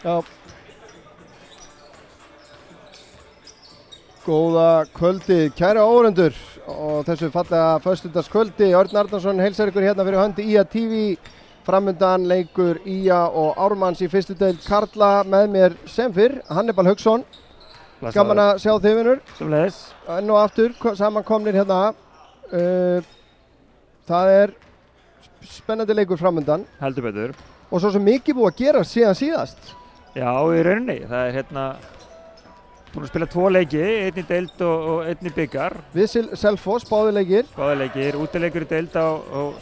Já. Góða kvöldið, kæra áhorfendur og þessu fallega föstudagskvöldi. Örn Arnarsson heilsar ykkur hérna fyrir hönd IA TV. Framundan leikur IA og Ármanns í fyrstu deild karla, með mér sem fyrr, Hannibal Hauksson. Gaman að sjá þig, vinur. Sömuleiðis. Enn og aftur samankomnir hérna. Það er spennandi leikur framundan. Heldur betur. Og svo sem mikið búið að gera síðan síðast. Já, í rauninni. Það er búin að spila 2 leiki, einn í deild og einn í byggar. Við Selfoss, báðir leikir. Báðir leikir, útileikur í deild á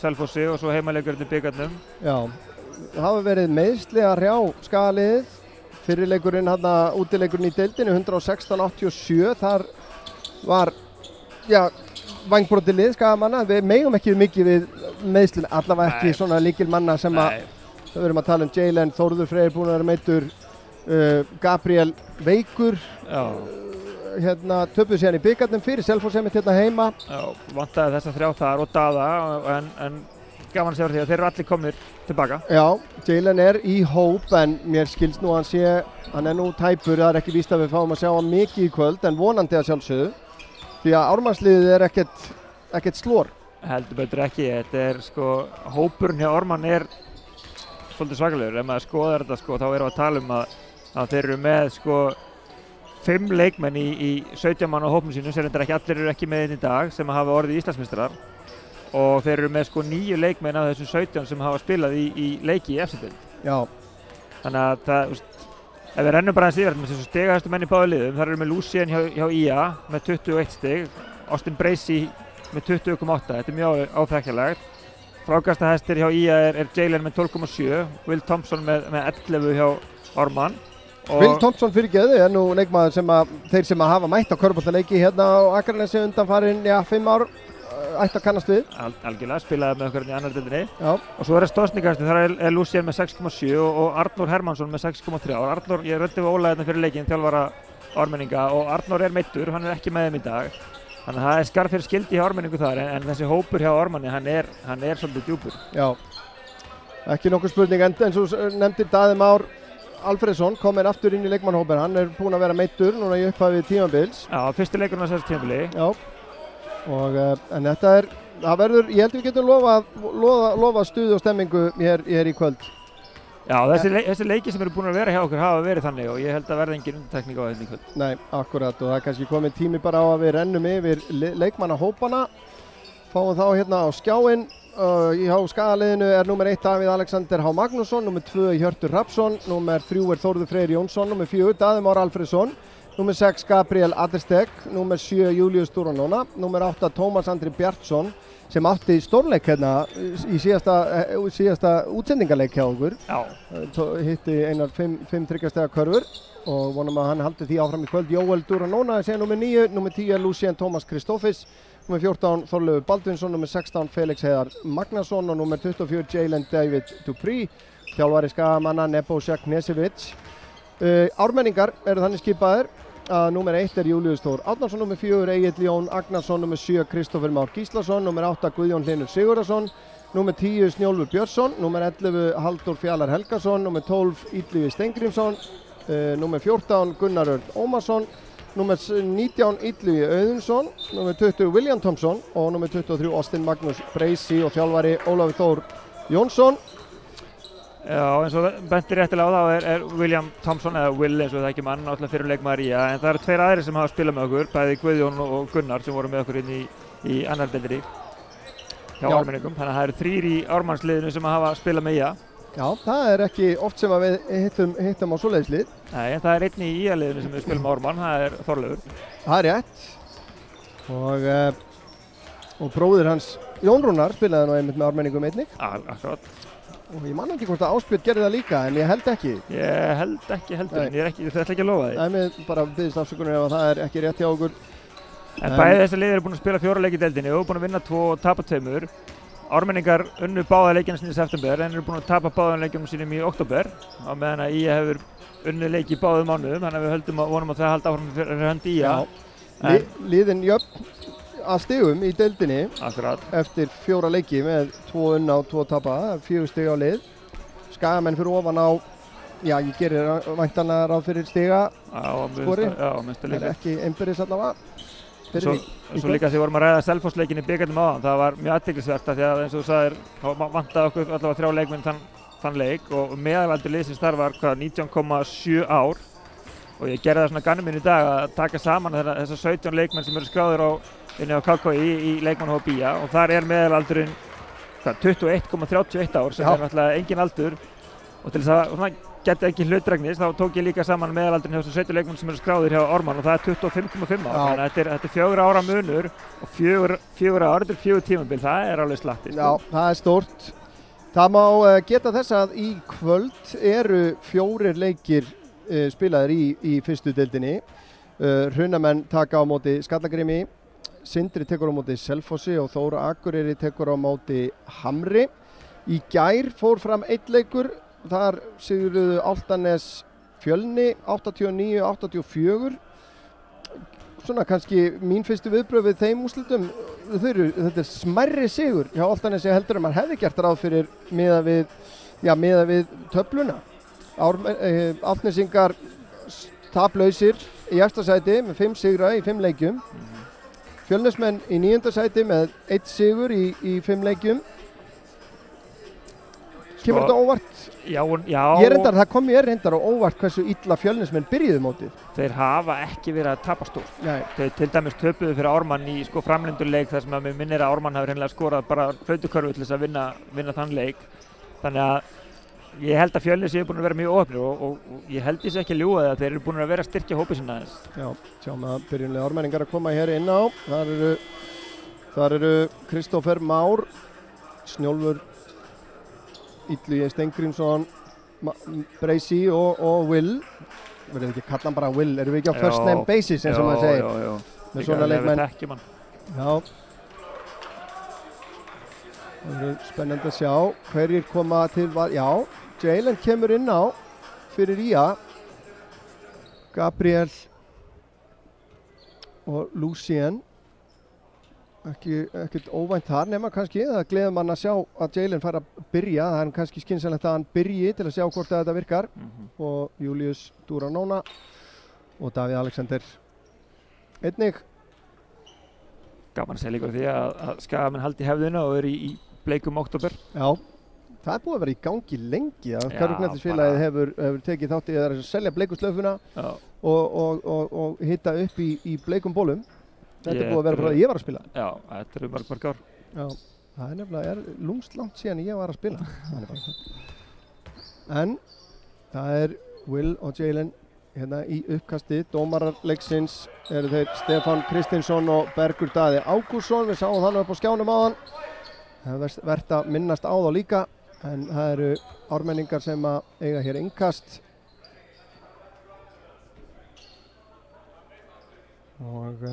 Selfossi og svo heimaleikur í byggarnum. Já, það hafa verið meiðsli að hrjá Skagaliðið. Fyrirleikurinn útileikurinn í deildinu 116-87. Þar var, vængbrotið lið Skagamanna. Við megum ekki mikið við meiðslin, allavega ekki svona lykilmanna sem að, við erum að tala Jalen, Þórður Freyr búinn að vera meiddur, Gabriel veikur, töpuðu síðan í byggarnum fyrir Selfoss einmitt hérna heima. Já, vantaði þessa 3 þar og Daða, en gaman að segja því að þeir eru allir komnir tilbaka. Já, Jalen er í hóp en mér skilst nú að hann er nú tæpur, það er ekki víst að við fáum að sjá hann mikið í kvöld en vonandi að sjálfsögðu því að Ármannsliðið er ekkert slór. Heldur betur ekki, þetta er hópurinn hjá Ármann er svolítið svakalegur. Ef maður skoðar þetta þá erum við að tala um að þeir eru með 5 leikmenn í 17 manna hópnum sínum sem allir eru ekki með inn í dag sem hafa orðið Íslandsmeistarar og þeir eru með 9 leikmenn af þessum 17 sem hafa spilað í leiki í efstu deild. Já. Þannig að ef við rennum bara aðeins yfir með þessu stigahæstu menn í báðum liðum, þar eru með Lucien hjá IA með 21 stig, Austin Bracey með 20,8. Þetta er mjög áþekkjalegt. Frákastahæstir hjá IA er Jalen með 12,7, Will Thompson með 11 hjá Ármann. Will Thompson fyrirgeðu er nú leikmaður sem þeir sem hafa mætt á körfuboltaleiki hérna á Akranesi undanfarin 5 ár ætti að kannast við. Algjörlega, spilaði með okkur í annar deildinni. Já. Og svo er það stóðsningast, þar er Lucien með 6,7 og Arnór Hermannsson með 6,3. Arnór, ég röldi við Óla hérna fyrir leikinn, þjálfara Ármenninga og Arnór er meiddur, hann er ekki með þeim í dag. Þannig að það er skarð fyrir skildi hjá Ármenningu þar en þessi hópur hjá Ármanni, hann er svolítið djúpur. Já, ekki nokkuð spurning en svo nefndir Daði Már Alfreðsson kominn aftur inn í leikmannhópinn, hann er búinn að vera meiddur núna í upphafi tímabils. Já, fyrsti leikurinn á þessu tímabili. Já, en það verður, ég held við getum lofa stuð og stemmingu hér í kvöld. Já, þessi leiki sem eru búin að vera hjá okkur hafa verið þannig og ég held að verða engin undantekning á þetta í kvöld. Nei, akkurat og það er kannski kominn tími bara á að við rennum yfir leikmannahópana. Fáum þá hérna á skjáinn. Hjá Skagaliðinu er númer 1 Davíð Alexander H. Magnússon, númer 2 Hjörtur Hrafnsson, númer 3 er Þórður Freyr Jónsson, númer 4 Daði Már Alfreðsson, númer 6 Gabriel Addersteg, númer 7 Júlíus Duranona, númer 8 Tómas Andri Bjartsson sem átti stórleik hérna í síðasta útsendingarleik hjá okkur. Já. Hitti einar 5 þryggjastega körfur og vonum að hann haldi því áfram í kvöld. Jóel Duranona er síðan númer 9, númer 10 er Lucien Thomas Kristófis, númer 14 Þorleifur Baldvinsson, númer 16 Felix Heiðar Magnason og númer 24 Jalen David Dupree, þjálfari Skagamanna Nebojša Knežević. Ármenningar eru þannig skipaðir að númer 1 er Júlíus Þór Árnason, númer 4 Egill Jón Agnarsson, númer 7 Kristófer Már Gíslason, númer 8 Guðjón Hlynur Sigurðarson, númer 10 Snjólfur Björnsson, númer 11 Halldór Fjalar Helgason, númer 12 Illugi Steingrímsson, númer 14 Gunnar Örn Ómarsson, númer 19 Illugi Auðunsson, númer 20 William Thompson og númer 23 Austin Magnús Bracey og þjálfari Ólafur Þór Jónsson. Já, eins og bentir réttilega á þá er William Thompson, eða Will eins og það ekki mann, náttúrulega fyrir leikmaður í en það eru 2 aðrir sem hafa spilað með okkur, bæði Guðjón og Gunnar sem voru með okkur inn í annar deildinni hjá Ármenningum, þannig að það eru 3 í Ármannsliðinu sem hafa spilað með IA. Já, það er ekki oft sem að við hittum á svoleiðislið. Nei, en það er einn í IA-liðinu sem við spilum með Ármann, það er Þorleifur. Það er rétt og bróðir hans Jón Rúnar spilaði nú einmitt með Ármenningum einnig. Akkurat. Og ég man ekki hvort að Ásbjörn gerði það líka, en ég held ekki. Ég held ekki heldur, en ég ætla ekki að lofa því. Nei, mér bara biðst afsökunar ef það er ekki rétt hjá okkur. En bæði þessi lið eru búin að spila 4 leiki í deildinni og búin að vinna 2 og tapa 2. Ármenningar unnu báða leikina sinni í september, en eru búin að tapa báðum leikjum sínum í október, á meðan að IA hefur unnið leiki í báðum mánuðum, þannig að við vonum að það halda áfram fyrir hönd IA. Liðin jöfn að stigum í deildinni. Akkurat. Eftir 4 leiki með 2 unna og 2 tapa, 4 stig á lið. Skagamenn fyrir ofan á já, ég gerir væntanlega ráð fyrir stiga skori. Já, minnst það Það líka. ekki einbyrðis allavega. Svo líka því vorum að ræða Selfossleikin í bikarnum áðan, það var mjög athyglisvert af því að eins og þú sagðir, þá vantaði okkur allavega 3 leikmenn þann leik og meðalaldur liðsins þar var 19,7 ár og ég gerði það svona ganni minn í dag að taka saman þessar 17 leikmenn sem eru skráðir inni á KKÍ í leikmannahóp BÍA og þar er meðalaldurinn 21,31 ár sem er náttúrulega engin aldur og til þess að svona geti ekki hlutdrægnis þá tók ég líka saman meðalaldurinn hjá þessum 17 leikmenn sem eru skráðir hjá Ármann og það er 25,5 ár. Þannig að þetta er 4 ára munur og 4 ár, þetta er 4 tímabil, það er alveg slatti. Já, það er stórt. Það má geta þess að í kvöld eru 4 leikir spilaðir í fyrstu deildinni. Hrunamenn taka á móti Skallagrimi, Sindri tekur á móti Selfossi og Þóra Akureyri tekur á móti Hamri. Í gær fór fram 1 leikur, þar sigruðu Álftanes Fjölni 89-84. Svona kannski mín fyrstu viðbrögð við þeim úrslitum, þetta er smærri sigur hjá Álftanesi heldur en maður hefði gert ráð fyrir miðað við töfluna. Álfnesingar taplausir í efsta sæti með 5 sigra í 5 leikjum. Fjölnismenn í 9. sæti með 1 sigur í 5 leikjum. Kemur þetta óvart? Já. Það kom mér reyndar á óvart hversu illa Fjölnismenn byrjuðu mótið. Þeir hafa ekki verið að tapa stórt. Þeir til dæmis töpuðu fyrir Ármann í framlendurleik þar sem að mér minnir að Ármann hafi hreinlega skorað bara flautukörfu til þess að vinna þann leik. Þannig að ég held að Fjölnir séu búin að vera mjög óöfnir og ég held þessi ekki að ljúga það að þeir eru búin að vera að styrkja hópið sinna aðeins. Já, sjáum að byrjunlega Ármenningar að koma hér inn á. Þar eru Kristófer Már, Snjólfur Illugi Steingrímsson, Breisi og Will. Verðum við ekki að kalla hann bara Will, erum við ekki á first name basis eins og maður segir. Já. Með svona leikmenn. Já. Það verður spennandi að sjá hverjir koma til Jalen kemur inn á fyrir IA. Gabriel og Lucien. Ekkert óvænt þar nema kannski, það gleður mann að sjá að Jalen fær að byrja, það er kannski skynsamlegt að hann byrji til að sjá hvort að þetta virkar og Julius Duranona og Davíð Alexander einnig. Gaman að segja líka því að Skagamenn haldi hefðina og eru í bleikum október. Já, það er búið að vera í gangi lengi að Körfuknettisfélagið hefur tekið þátt í að selja bleikuslaufuna og hitta upp í bleikum bólum. Þetta er búið að vera frá því ég var að spila. Já, þetta eru mörg ár. Já, það er nefnilega lúmst langt síðan ég var að spila. En það er Will og Jalen hérna í uppkasti. Dómarar leiksins eru þeir Stefán Kristinsson og Bergur Daði Ágússon. Við sáum þannig upp á skjánum áðan. Það er verðt að minnast á þá líka. En það eru Ármenningar sem að eiga hér innkast. Og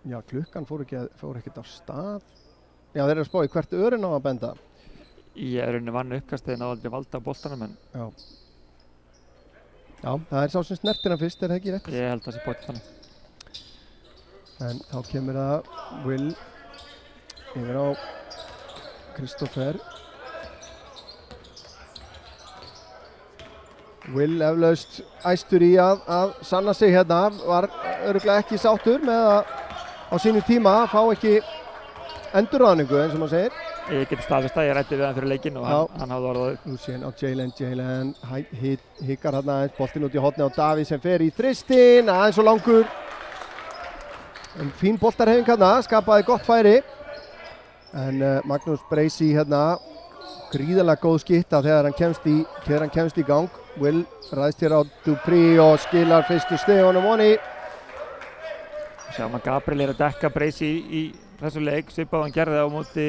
já, klukkan fór ekkert á stað. Já, þeir eru að spá í hvert örin á að benda. Í rauninni vann uppkastið en aldrei valda á boltanum en... Já, það er sá sem snertir hann fyrst, er það ekki rétt? Ég held það sé bótið þannig. En þá kemur það Will yfir á Kristófer. Will eflaust æstur í að sanna sig hérna, var örugglega ekki sáttur með að á sínu tíma fá ekki endurráðningu eins og maður segir. Ég get staðfest að ég ræddi við hann fyrir leikinn og hann hafði orðað. Lucien á Jalen hikar hérna aðeins, boltinn út í horni á Davíð sem fer í þristin, aðeins og langur. En fín boltarhefing hérna, skapaði gott færi. En Magnús Breisi hérna, gríðarlega góð skitta þegar hann kemst í gang. Will ræðst hér á Dupree og skilar fyrstu stigunum honi. Sjáum að Gabriel er að dekka Breisi í þessu leik, svipað hann gerði á móti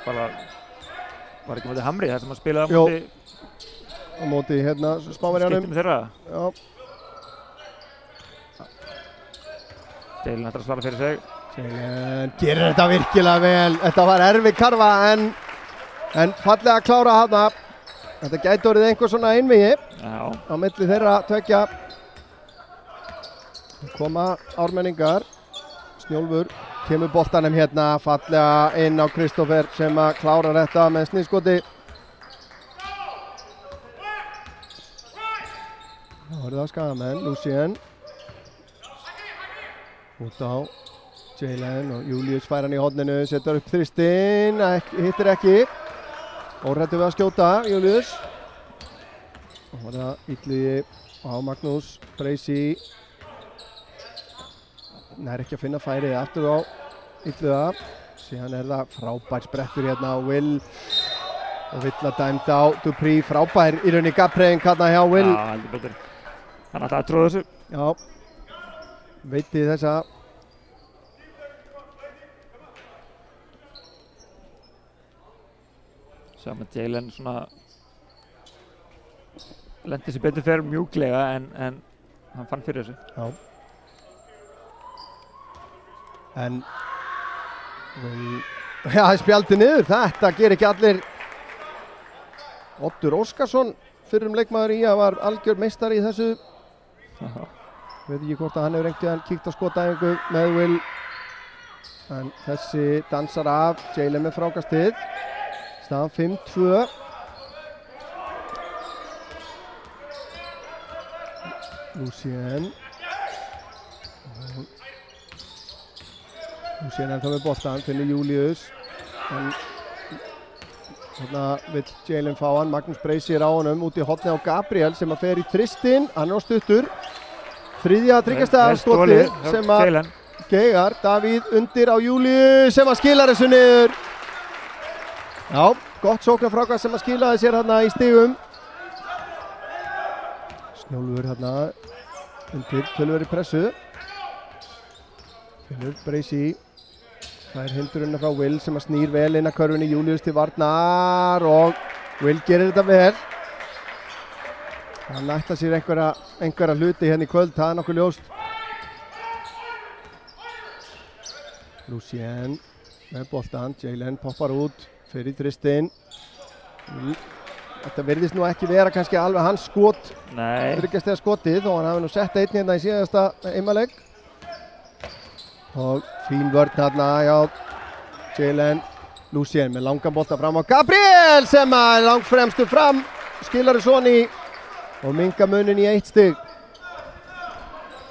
var ekki móti Hamri þar sem hann spilaði á móti hérna Spánverjanum. Skiptum þeirra. Já. Jalen ætlar að svara fyrir sig. Jalen gerir þetta virkilega vel. Þetta var erfið karfa en fallega að klára hana. Þetta gæti orðið einhver svona einvigi á milli þeirra tveggja. Koma Ármenningar. Snjólfur kemur boltanum hérna fallega inn á Kristófer sem að klára þetta með sniðskoti. Þá er það skagamenn, Lucien út á Jalen og Július fær hann í horninu, setur upp þristinn, hittir ekki órættur við að skjóta, Július og var það Illugi á Magnús, Breysi nær ekki að finna færið aftur á Illuga, síðan er það frábær sprettur hérna á Will og Villa dæmd á Dupree, frábær í rauninni gappreying hérna hjá Will. Já, heldur betur. Hann ætlaði að tróða þessu. Já, veiti þessa. Saman Jalen svona lendi sér betur fyrir mjúklega en hann fann fyrir þessu. Já. En já, það spjaldi niður, þetta ger ekki allir. Oddur Óskarsson, fyrrum leikmaður í að var algjör meistari í þessu. Veit ekki hvort að hann hefur einhvern veginn kíkt á skotæfingu með Will. En þessi dansar af, Jalen með frákastið. Staðan 5-2. Lucien ennþá með boltan, finnur Július. Þarna vill Jalen fá hann, Magnús Breysi er á honum út í horni á Gabriel sem að fer í þristinn, hann er á stuttur. Þriðja tryggjastaðar skotið sem að geigar, Davíð undir á Július sem að skilar þessu niður. Já, gott sóknarfrákast sem að skilaði sér hérna í stigum. Snjólfur hérna undir, tölveri pressu. Finnur Breysi. Það er hindurinn frá Will sem að snýr vel inn að körfunni, Július til varnar og Will gerir þetta vel. Hann ætlar sér einhverja hluti hérna í kvöld, það er nokkuð ljóst. Lucien með boltan, Jalen poppar út, fyrir þristinn. Þetta virðist nú ekki vera kannski alveg hans skot, þryggjastega skotið, þó hann hafi nú sett einn hérna í síðasta einmaleik. Og fín vörn hérna, já, Jalen, Lucien með langan bolta fram á Gabriel sem er langt fremstur fram, skilar Soni og minga munin í 1 stig.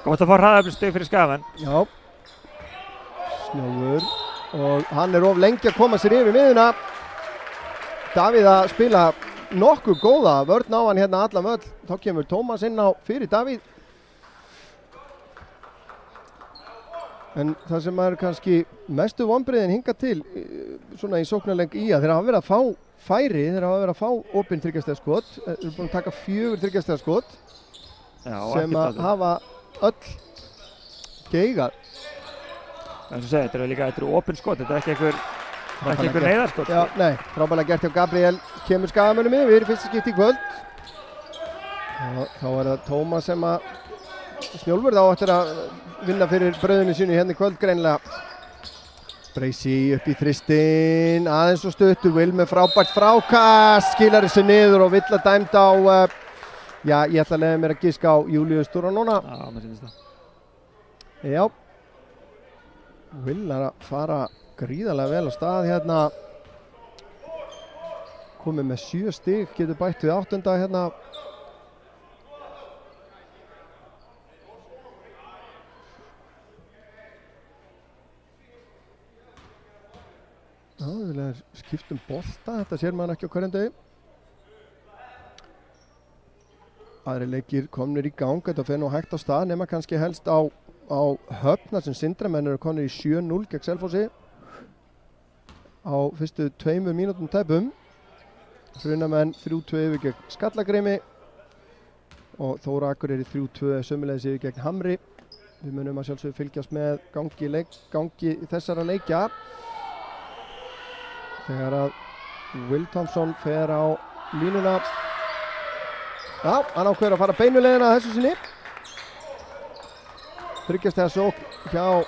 Gott að fá hraðafli stig fyrir Skagamenn. Já, Snjófur og hann er of lengi að koma sér yfir miðuna. Davíð að spila nokkuð góða vörn á hann hérna alla möll, þá kemur Tómas inn á fyrir Davíð. En það sem er kannski mestu vonbrigðin hingað til svona í sóknarleik þeir hafa verið að fá færi, þeir hafa verið að fá opinn þryggjastega skot, þeir eru búin að taka 4 þryggjastega skot sem að hafa öll geigað. Eins og segja, þetta eru opinn skot, þetta er ekki einhver neyðarskot. Já, nei, frábærlega gert hjá Gabriel, kemur Skagamönnum yfir, fyrsta skipti í kvöld. Og þá er það Tómas sem að Snjólfur þá ættir að vinna fyrir brauðinu sínu hérna í kvöld greinilega. Breysi upp í þristinn, aðeins og stuttur, Will með frábært frákast, skilar þessu niður og Villa dæmd á, já, ég ætla að leyfa mér að giska á Július Duranona. Já, mér finnst það. Já, Will er að fara gríðarlega vel á stað hérna, komið með 7 stig, getur bætt við 8. hérna. Já, við viljum skipta bolta, þetta sér maður ekki á hverjum degi. Aðri leikir komnir í gang, þetta fer nú hægt á stað nema kannski helst á Höfn sem Sindramenn eru komnir í 7-0 gegn Selfossi á fyrstu 2 mínútum tæpum. Hrunamenn 3-2 yfir gegn Skallagrimi og Þóra Akureyri 3-2 sömuleiðis yfir gegn Hamri. Við munum að sjálfsögðu fylgjast með gangi þessara leikja. Þegar að Will Thompson fer á línuna. Já, hann ákveður að fara beinulegina þessu sinni. Þryggjastega sókn hjá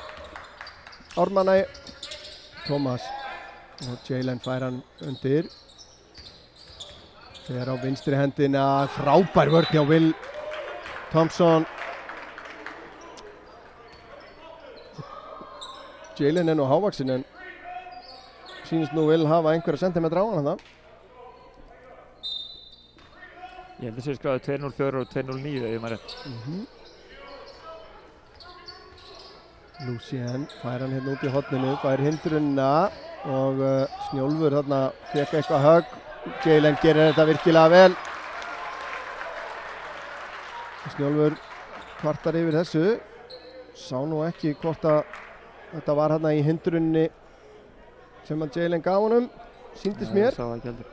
Ármanni. Tómas og Jalen fær hann undir. Fer á vinstri hendina, frábær vörn hjá Will Thompson. Jalen er nú hávaxinn en sýnist nú Will hafa einhverja sentimetra á hann það. Ég held að sé skráði 204 og 209 ef maður rétt. Lucien fær hann hérna út í horninu, fær hindrunna og Snjólfur þarna fekk eitthvað högg. Jalen gerir þetta virkilega vel. Snjólfur kvartar yfir þessu. Sá nú ekki hvort að þetta var hérna í hindrunni sem að Jalen gaf honum. Sýndist mér. Ég sá það ekki heldur.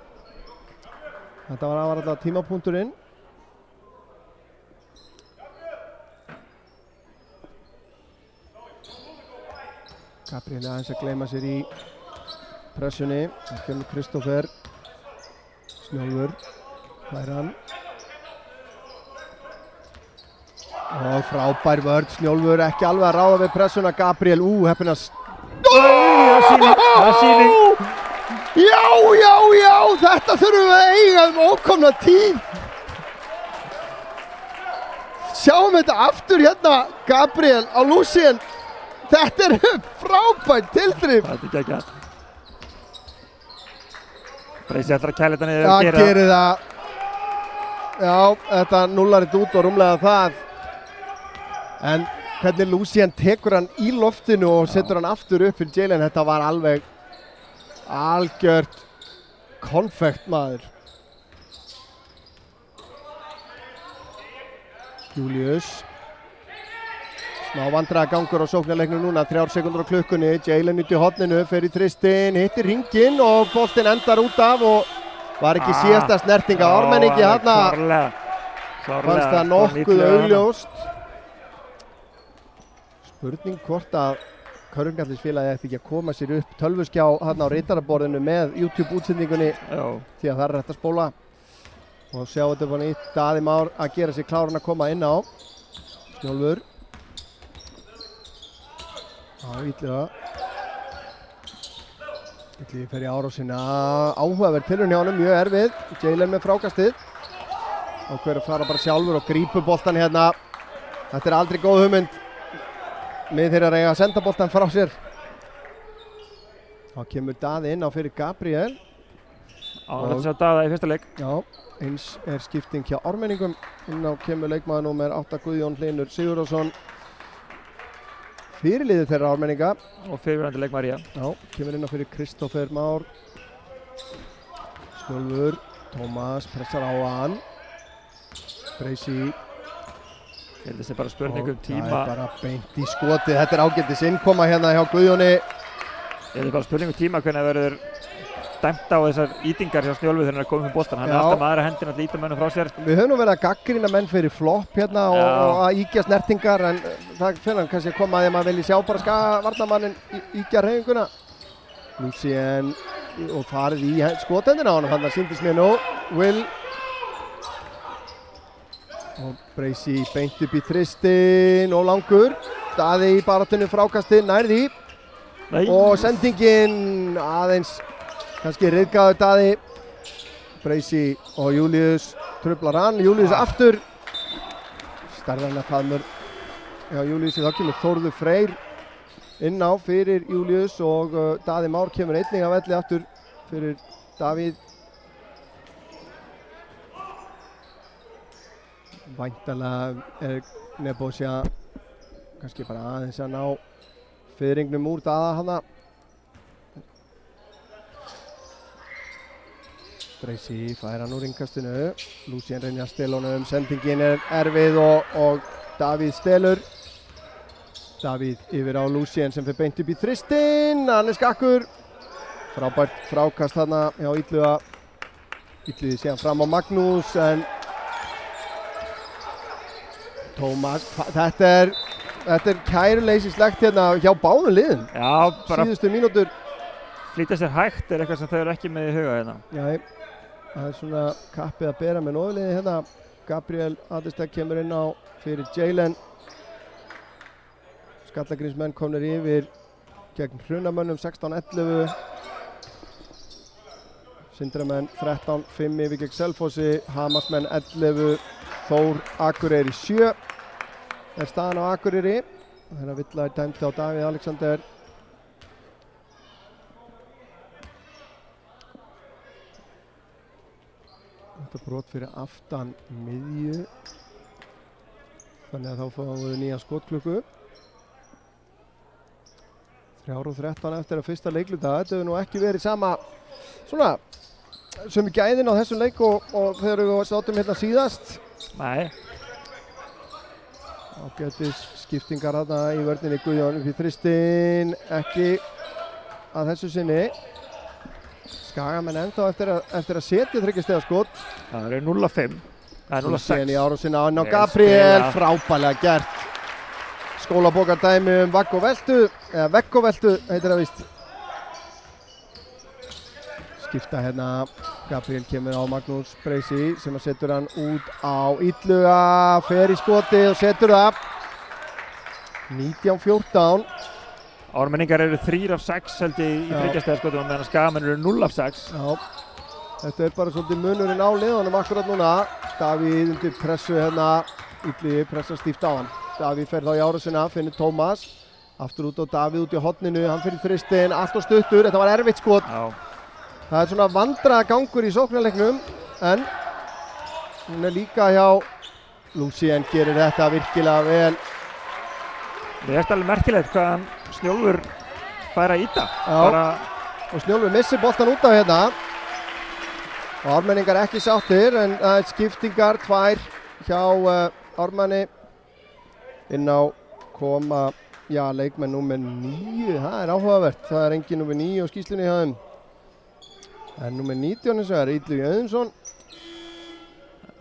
Þetta var alltaf tímapunkturinn. Gabriel aðeins að gleyma sér í pressunni. Það kemur Kristoffer. Snjólfur. Það hann. Og frábær vörn. Snjólfur ekki alveg að ráða við pressuna. Gabriel, heppinast. Það sýning. Já, þetta þurfum við að eiga ókomna tíð. Sjáum þetta aftur hérna, Gabriel á Lucien. Þetta frábært tilþrif. Þetta ekki að. Breysi ætlar að kæla þetta niður að gera. Já, gerir það. Já, þetta nullar þetta út og rúmlega það. En hvernig Lucien tekur hann í loftinu og setur hann aftur upp fyrir Jalen, þetta var alveg algjört konfekt maður. Július. Smá vandræðagangur á sóknarleiknum núna, 3 sekúndur á klukkunni. Jalen út í horninu, fer í þristin, hittir hringinn og boltinn endar út af og var ekki síðasta snertinga. Ármenningi þarna. Fannst það nokkuð augljóst. Spurning hvort að Körfungallisfélagi ætti ekki að koma sér upp tölvuskjá hérna á ritaraborðinu með YouTube-útsendingunni því að það er hægt að spóla og sjá þetta upp á nýtt. Daði Már að gera sér kláran að koma inn á. Snjólfur. Illuga. Illugi fer í árásina. Áhugaverð tilraun hjá honum, mjög erfið. Jalen með frákastið. Og hver fara bara sjálfur og grípur boltan hérna. Þetta er aldrei góð hugmynd. Mið þeirra eiga að senda boltan frá sér. Þá kemur Daði inn á fyrir Gabriel. Þetta er Daði í fyrsta leik. Já, eins er skipting hjá Ármenningum. Inn á kemur leikmaður númer 8 Guðjón Hlynur Sigurðarsson. Fyrirliði þeirra Ármenninga. Og fyrirverandi leikmaður, Já, kemur inn á fyrir Kristoffer Már. Snjólfur, Tómas pressar á hann. Breysi. Ég held að þetta er bara spurning tíma. Það er bara beint í skotið. Þetta er ágætis innkoma hérna hjá Guðjóni. Ég held að bara spurning tíma hvernig það verður dæmt á þessar ítingar hjá Snjólfur þegar hann er komið með boltan. Hann er alltaf með aðra hendina að líta mönnum frá sér. Við höfum nú verið að gagnrýna menn fyrir flopp hérna og að íkja snertingar en það fyrir hann kannski að koma að því að maður vilji sjá bara varnarmanninn íkja hreyfinguna. Lucien og farið í skothendina á hann. Þannig að sýndist mér nú. Will. Og Breysi beint upp í þristin og langur. Daði í baráttunni frákastinn, nærði. Og sendingin aðeins, kannski ryðgaður Daði. Breysi og Július truflar hann. Július aftur. Stærðarlega faðmur. Já, Júliusi þá kemur Þórður Freyr inn á fyrir Július og Daði Már kemur einnig af velli aftur fyrir Davíð. Væntanlega er Nebosja kannski bara aðeins að ná fiðringnum úr Daða hana. Breysi fær hann úr innkastinu. Lucien reynir að stela honum. Sendingin er erfið og Davíð stelur. Davíð yfir á Lucien sem fer beint upp í þristin. Hann er skakkur. Frábært frákast þarna hjá Illuga. Illugi síðan fram á Magnús en Tómas, þetta er kæruleysislegt hérna hjá báðum liðum. Já, bara síðustu mínútur. Flýta sér hægt er eitthvað sem þau eru ekki með í huga hérna. Já, það er svona kappið að bera með nóðliði hérna. Gabriel Adestek kemur inn á fyrir Jalen. Skallagrímsmenn komnir yfir gegn Hrunamönnum 16-11. Sindramenn 13-5 yfir gegn Selfossi. Hamarsmenn 11. Þór Akureyri 7 er staðan á Akureyri. Þeirra villa er dæmd á Davíð Alexander. Þetta Brot fyrir aftan miðju. Þannig að þá fáum við nýja skotklukku. 3:13 eftir að fyrsta leikluta. Þetta hefur nú ekki verið sama svona sömu gæðin á þessum leik og þegar við sátum hérna síðast. Nei. Ágætis skiptingar þarna í vörninni. Guðjón upp í þristinn, ekki að þessu sinni. Skagamenn ennþá eftir að setja 3 stiga skot. Það er 0-5. Það er 0-6. Í árásina á Gabriel, frábælega gert. Skólabókardæmi vagg og veltu, eða vegg og veltu heitir það víst. Skipta hérna, Gabriel kemur á Magnús Breisi sem að setur hann út á Illuga, fer í skoti og setur það. 19-14. Ármenningar eru 3 af 6 held ég í 3 stiga skotum meðan Skagamenn eru 0 af 6. Já, þetta er bara svolítið munurinn á liðunum akkurat núna. Davíð undir pressu hérna, Illugi pressa stíft á hann. Davíð fer þá í árásina, finnur Tómas. Aftur út á Davíð út í horninu, hann fyrir þristinn, allt og stuttur, þetta var erfitt skot. Já. Það er svona vandragangur í sóknarleiknum, en hún er líka hjá Lucien, gerir þetta virkilega vel. Það er alveg merkilegt hvað hann Snjólfur fær að íta. Og Snjólfur missir boltan út af hérna. Og Ármenningar ekki sáttir, en það er skiptingar 2 hjá Ármanni. Inn á koma, já, leikmenn númer 9, það er áhugavert. Það er engin númer 9 á skýrslunni hjá þeim. Það er númer 19 eins og það er Illugi Auðunsson.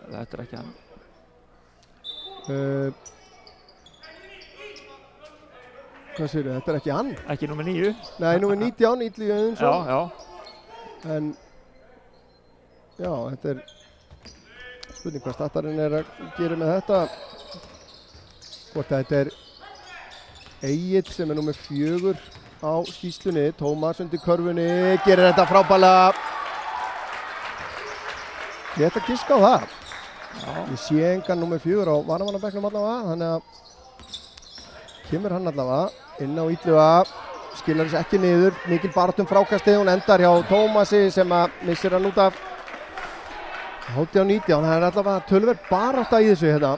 Þetta er ekki hann. Hvað segirðu, þetta er ekki hann? Ekki númer 9. Nei, númer 19, Illugi Auðunsson. Já. En, já, þetta er spurning hvað startarinn er að gera með þetta. Hvort þetta er Egill sem er númer 4 á skýrslunni. Tómas undir körfunni, gerir þetta frábælega. Ég ætla að giska á það. Já. Ég sé engan númer 4 á varamannabekknum allavega, þannig að kemur hann allavega inn á Illuga, skilar þess ekki niður, mikil baráttum frákastið, hún endar hjá Tómasi sem að missir hann út af 18-19, það er allavega töluvert barátta í þessu hérna.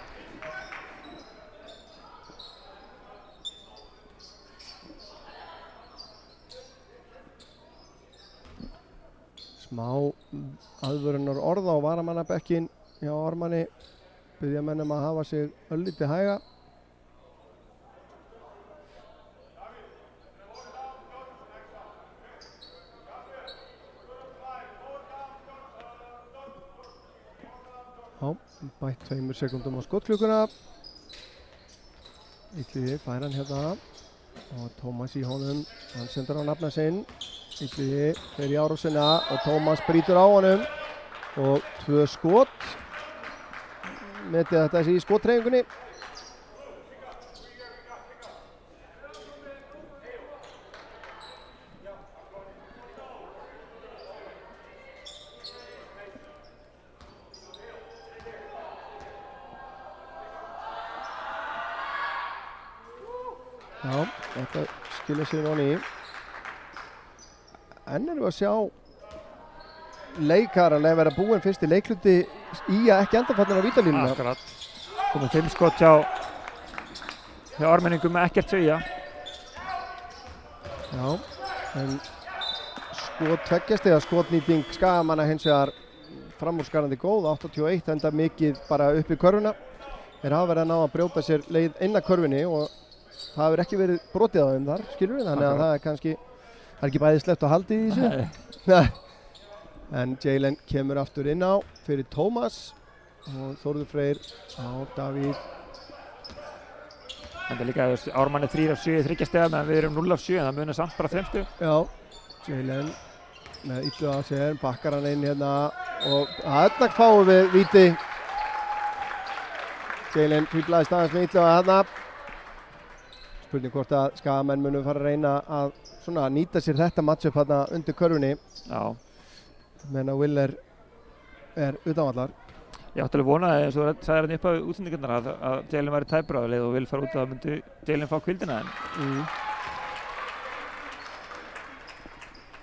Smá aðvörunar orð á varamannabekkin hjá Ármanni, biðja menn að hafa sig öllítið hæga. Já, bætt 2 sekúndum á skotklukuna. Illugi fær hann hérna og Tómas í honum, hann sendur á nafna sinn. Illugi fer í árásina og Tómas brýtur á honum og 2 skot. Metið þetta í skottreyfingunni. Já, þetta skilja sér á ný. En erum við að sjá leikaralega vera búinn fyrsti leikluti í að ekki endafattin á vítalínuna. Akkurat. Komið 5 skot hjá Ármenningum með ekkert segja. Já, en skot 2 stiga skotnýting Skagamanna hins vegar framúrskarandi góð, 81, enda mikið bara upp í körfuna. Þeir hafa verið að ná að brjóta sér leið inn að körfunni og það hefur ekki verið brotið á þeim þar, skilur við, þannig að það er kannski, það er ekki bæði sleppt og haldið í þessu. En Jalen kemur aftur inn á fyrir Tómas og Þórður Freyr á Davíð. En það er líka Ármann er 3 af 7 í 3 stiga meðan við erum 0 af 7 en það munir samt bara 3 stig. Já, Jalen með Illuga á sér, bakkar hann inn hérna og þarna fáum við víti. Jalen fýblaðist aðeins með Illuga hérna. Spurning hvort að Skagamenn munum fara að reyna að svona nýta sér þetta matchup hérna undir körfunni. Já. Menn að Will er utanvallar. Ég átti alveg vonaði eins og þú sagðir hann upp á útsendingarnar að Jalen væri tæpur á leið og Will fara út að myndi Jalen fá hvíldina en.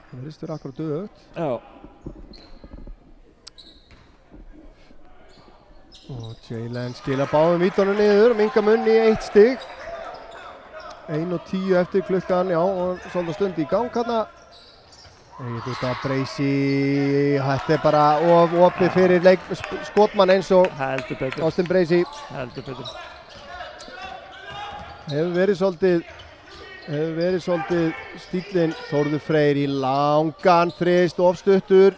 Það virðist vera akkurat auðvögt. Já. Og Jalen skila báðum vítunum niður, minga munn í 1 stig. 1:10 eftir klukkan, já, og svolítið stund í gang hérna. Egil út af Bracey, þetta er bara of opið fyrir skotmann eins og Heldur betur. Austin Bracey. Heldur betur. Hefur verið svolítið stíllinn. Þórður Freyr í langan þrist, ofstuttur.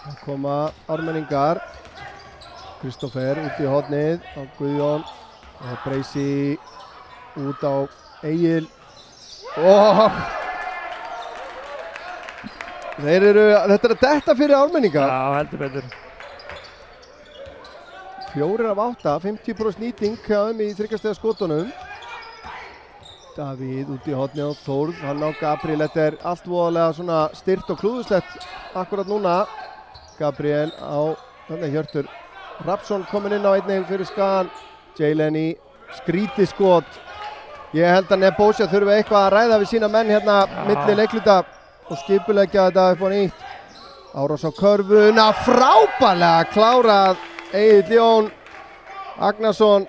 Það koma ármenningar. Kristoffer út í hornið á Guðjón og Bracey út á Egil. Þetta er að detta fyrir ármenningar. Já, heldur betur. 4 af 8, 50% nýting hjá þeim í 3 stiga skotunum. Davíð út í hornið á Þórð, hann á Gabriel. Þetta er allt voðalega svona styrt og klúðuslegt akkurat núna. Gabriel á, þannig Hjörtur Rapsson kominn inn á einnig fyrir Skagan. Jalen í skrítið skot. Ég held að Nebojsa þurfi eitthvað að ræða við sína menn hérna milli leikluta og skipuleggja þetta upp á nýtt. Árás á körfuna, frábærlega klárað. Egill Jón Agnarsson,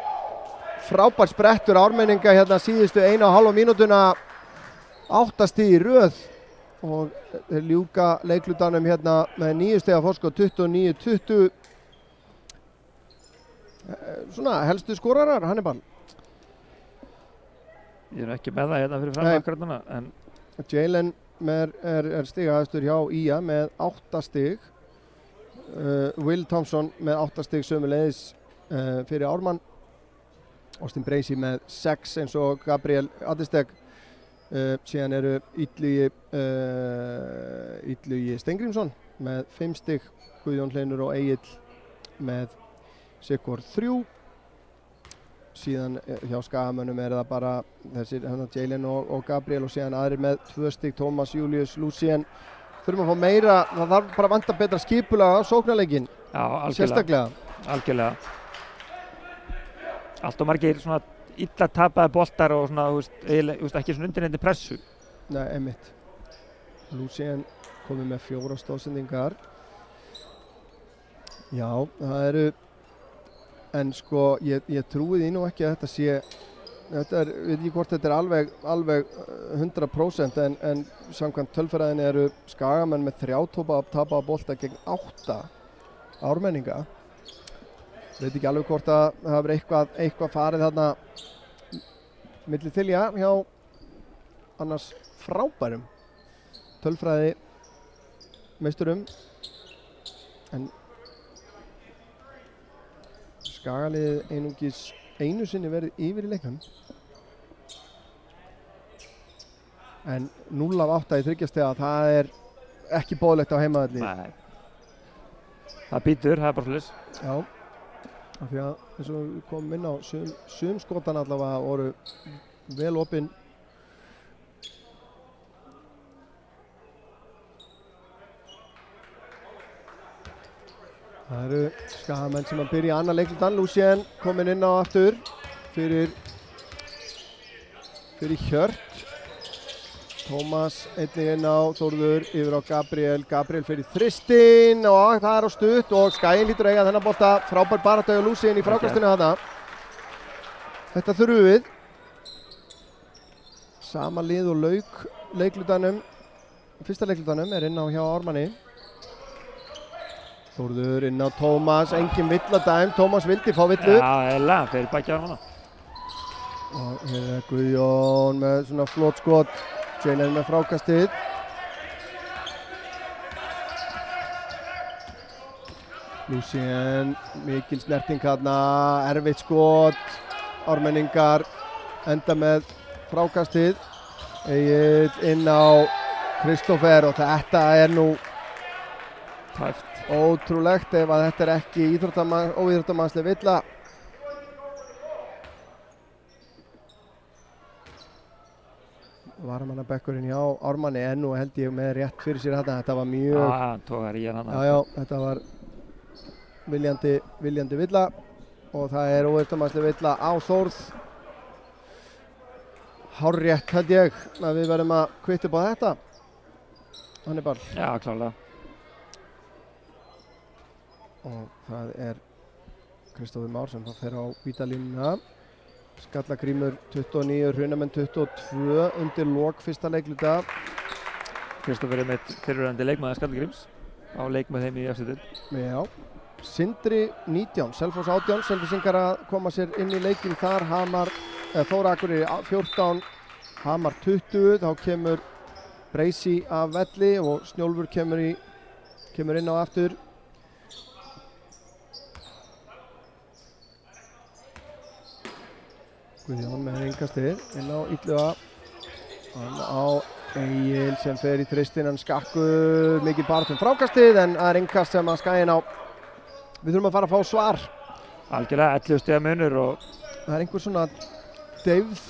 frábær sprettur ármenninga hérna síðustu 1,5 mínútuna. 8 stig í röð og þeir ljúka leiklutanum hérna með 9 stiga forskot, 29-20. Svona helstu skorarar, Hannibal. Ég er ekki með það hérna fyrir fram akkurat núna, en Jalen er stigahæstur hjá IA með 8 stig. Will Thompson með 8 stig sömuleiðis fyrir Ármann. Austin Bracey með 6 eins og Gabriel Adisteg. Síðan eru Illugi Steingrímsson með 5 stig. Guðjón Hleinur og Egill með sikkur 3. Síðan hjá Skagamönnum er það bara þessir Jalen og Gabriel og síðan aðrir með 2 stig. Tómas, Július, Lucien. Þurfum að fá meira, það þarf bara að vanta betra skipulag á sóknarleikinn. já, algjörlega. Sérstaklega. Algjörlega. Allt og margir svona illa tapaði boltar og svona, ekki svona undirnendi pressu. Nei, einmitt. Lucien komið með 4 stóðsendingar. Já, það eru, en sko, ég trúi því nú ekki að þetta sé, þetta er, við ekki hvort þetta er alveg 100% en samkvæmt tölfræðinni eru Skagamenn með 3 tapaða bolta gegn 8 ármenninga. Veit ekki alveg hvort að það hefur eitthvað farið þarna milli þilja hjá annars frábærum tölfræði meisturum, en Skagaliðið einungis einu sinni verið yfir í leiknum. En 0 af 8 í 3 stiga, það er ekki boðlegt á heimavelli. Nei. Það býtur, það er bara svoleiðis. Já, af því að eins og við komum inn á sum skotan allavega voru vel opinn. Það eru Skagamenn sem að byrja annar leiklutan. Lucien kominn inn á aftur fyrir Hjört. Tómas einnig inn á, Þórður yfir á Gabriel. Gabriel fyrir þristinn og það er á stutt og Skaginn lítur eiga þennan bolta. Frábær baráttu hjá Lucien í frákastinu þarna. Þetta þurfum við. Sama lið og lauk leiklutanum. Fyrsta leiklutanum er inn á hjá Ármanni. Þórður inn á Tómas, engin villa dæm, Tómas vildi fá villu. Já, eða, fyrir baki á hana. Og hér er Guðjón með svona flott skot, Jalen með frákastið. Lucien, mikil snerting hérna, erfitt skot, ármenningar enda með frákastið. Egill inn á Kristoffer og þetta er nú Tæft. Ótrúlegt ef að þetta er ekki óíþróttamannsleg villa. Varamannabekkurinn hjá Ármanni nú held ég með rétt fyrir sér þetta. Þetta var mjög... tókar í hann. Já, þetta var viljandi villa og það er óíþróttamannsleg villa á Þórð. Hárrétt held ég að við verðum að kvitta upp á þetta. Hannibal. Já, klárlega. og það er Kristófur Már sem það fer á vítalínuna. Skallagrímur 29, Hrunamenn 22 undir lok fyrsta leikluta. Kristófur mitt fyrirverandi leikmaður Skallagríms á leik með þeim í efstudeild. Já. Sindri 19, Selfoss 18, Selfossingar að koma sér inn í leikinn þar, Þór Akureyri 14, Hamar 20, þá kemur Breysi af velli og Snjólfur kemur inn á aftur. Guðjón með innkastið inn á Illuga, hann á Egil sem fer í þristin, hann skakkur mikið barðum frákastið en það er innkast sem að Skaginn á. Við þurfum að fara að fá svar. Algjörlega 11 stiga munur og það er einhver svona deyfð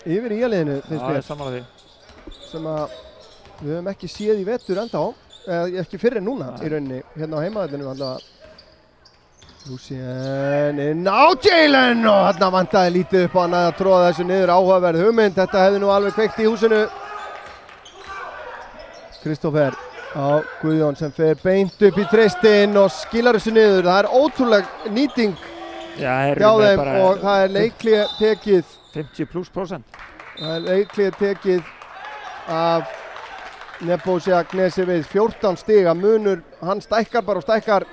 yfir í liðinu, finnst mér. Sammála því. Sem að við höfum ekki séð í vetur ennþá, ekki fyrr en núna í rauninni, hérna á heimaðallinu allavega. Lucien inn á Jalen og þarna vantaði lítið upp á hann að tróða þessu niður, áhugaverð hugmynd, þetta hefði nú alveg kveikt í húsinu. Kristófer á Guðjón sem fer beint upp í þristin og skilar þessu niður. Það er ótrúleg nýting hjá þeim og það er leiklega tekið 50+%. Það er leiklega tekið af Nebojša Knesevið, 14 stiga munur, hann stækkar bara og stækkar.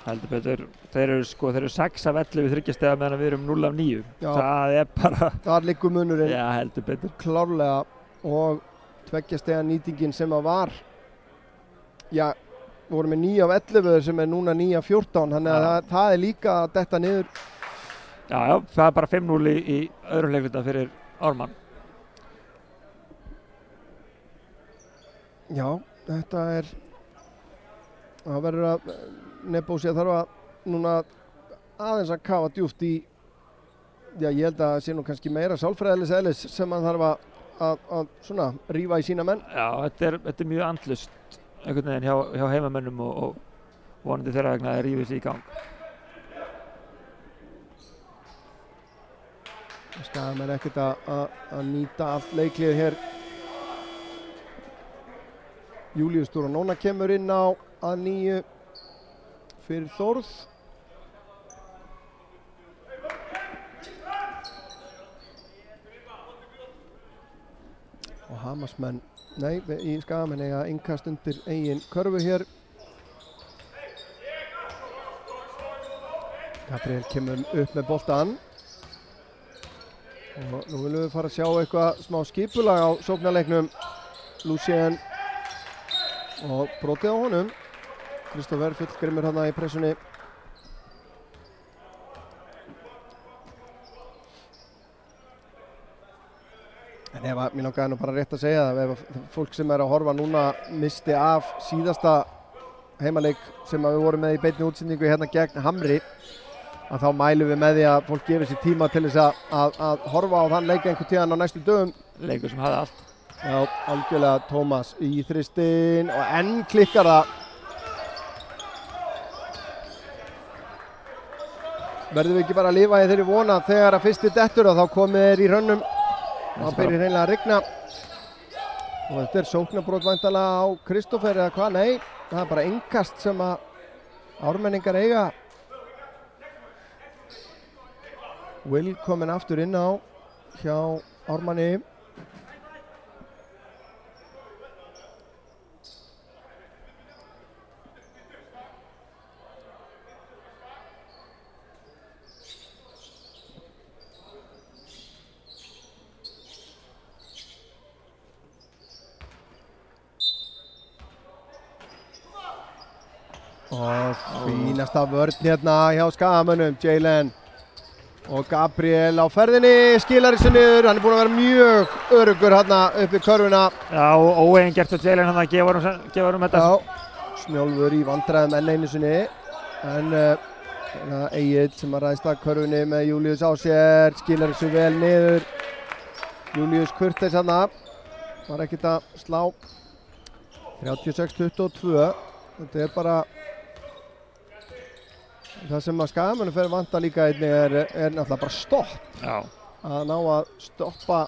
Heldur betur, þeir eru 6 af 11 þriggja stiga meðan við erum 0 af 9. Já. Það er bara... Þar liggur munurinn. Já, heldur betur. Klárlega og 2 stiga nýtingin sem að var, já, við vorum með 9 af 11 sem er núna 9 af 14, þannig að það er líka að detta niður. Já, það er bara 5-0 í öðrum leikluta fyrir Ármann. Já, þetta er, það verður að, Nebojša þarf að núna aðeins að kafa djúpt í, já, ég held að það sé nú kannski meira sálfræðilegs eðlis sem hann þarf að svona rífa í sína menn. Já, þetta er mjög andlust einhvern veginn hjá heimamönnum og vonandi þeirra vegna að rífa sig í gang. Skagamenn ekkert að nýta allt leiklið hér. Júlíus Dúranóna kemur inn á að 9 fyrir Þórð. Og Hamarsmenn, nei, í Skagamenn eiga innkast undir eigin körfu hér. Gabriel kemur upp með boltan. Og nú viljum við fara að sjá eitthvað smá skipulag á sóknarleiknum. Lucien og brotið á honum. Kristófer fullgrimmur hana í pressunni. En mér langaði nú bara rétt að segja það, ef fólk sem er að horfa núna misti af síðasta heimaleik sem við vorum með í beinni útsendingu hérna gegn Hamri, að þá mælum við með því að fólk gefur sér tíma til þess að horfa á þann leik einhvern tíðan á næstu dögum. Leikur sem hafði allt. Já, algjörlega Tómas í þristin og enn klikkar það. Verðum við ekki bara að lifa í þeirri vona þegar að fyrsti dettur og þá komið þeir í rönnum. Það byrjar hreinlega að rigna. Og þetta er sóknarbrot væntanlega á Kristófer eða hvað? Nei, það er bara innkast sem að ármenningar eiga. Will kominn aftur inn á hjá Ármanni. Og fínasta vörn hérna hjá Skagamönnum, Jalen og Gabriel á ferðinni, skilar þessu niður, hann er búinn að vera mjög öruggur hérna upp í körfuna. Já, og óeigin gert að Jalen hann að gefa honum þetta. Já, Snjólfur í vandræðum enn einu sinni, en Egill sem að ræðst að körfunni með Júlíus á sér, skilar þessu vel niður. Júlíus Kurteis hérna, var ekkert að slá. 36-22, þetta er bara það sem að Skagamönnum fer vanta líka einnig er náttúrulega bara stopp. Já. Að ná að stoppa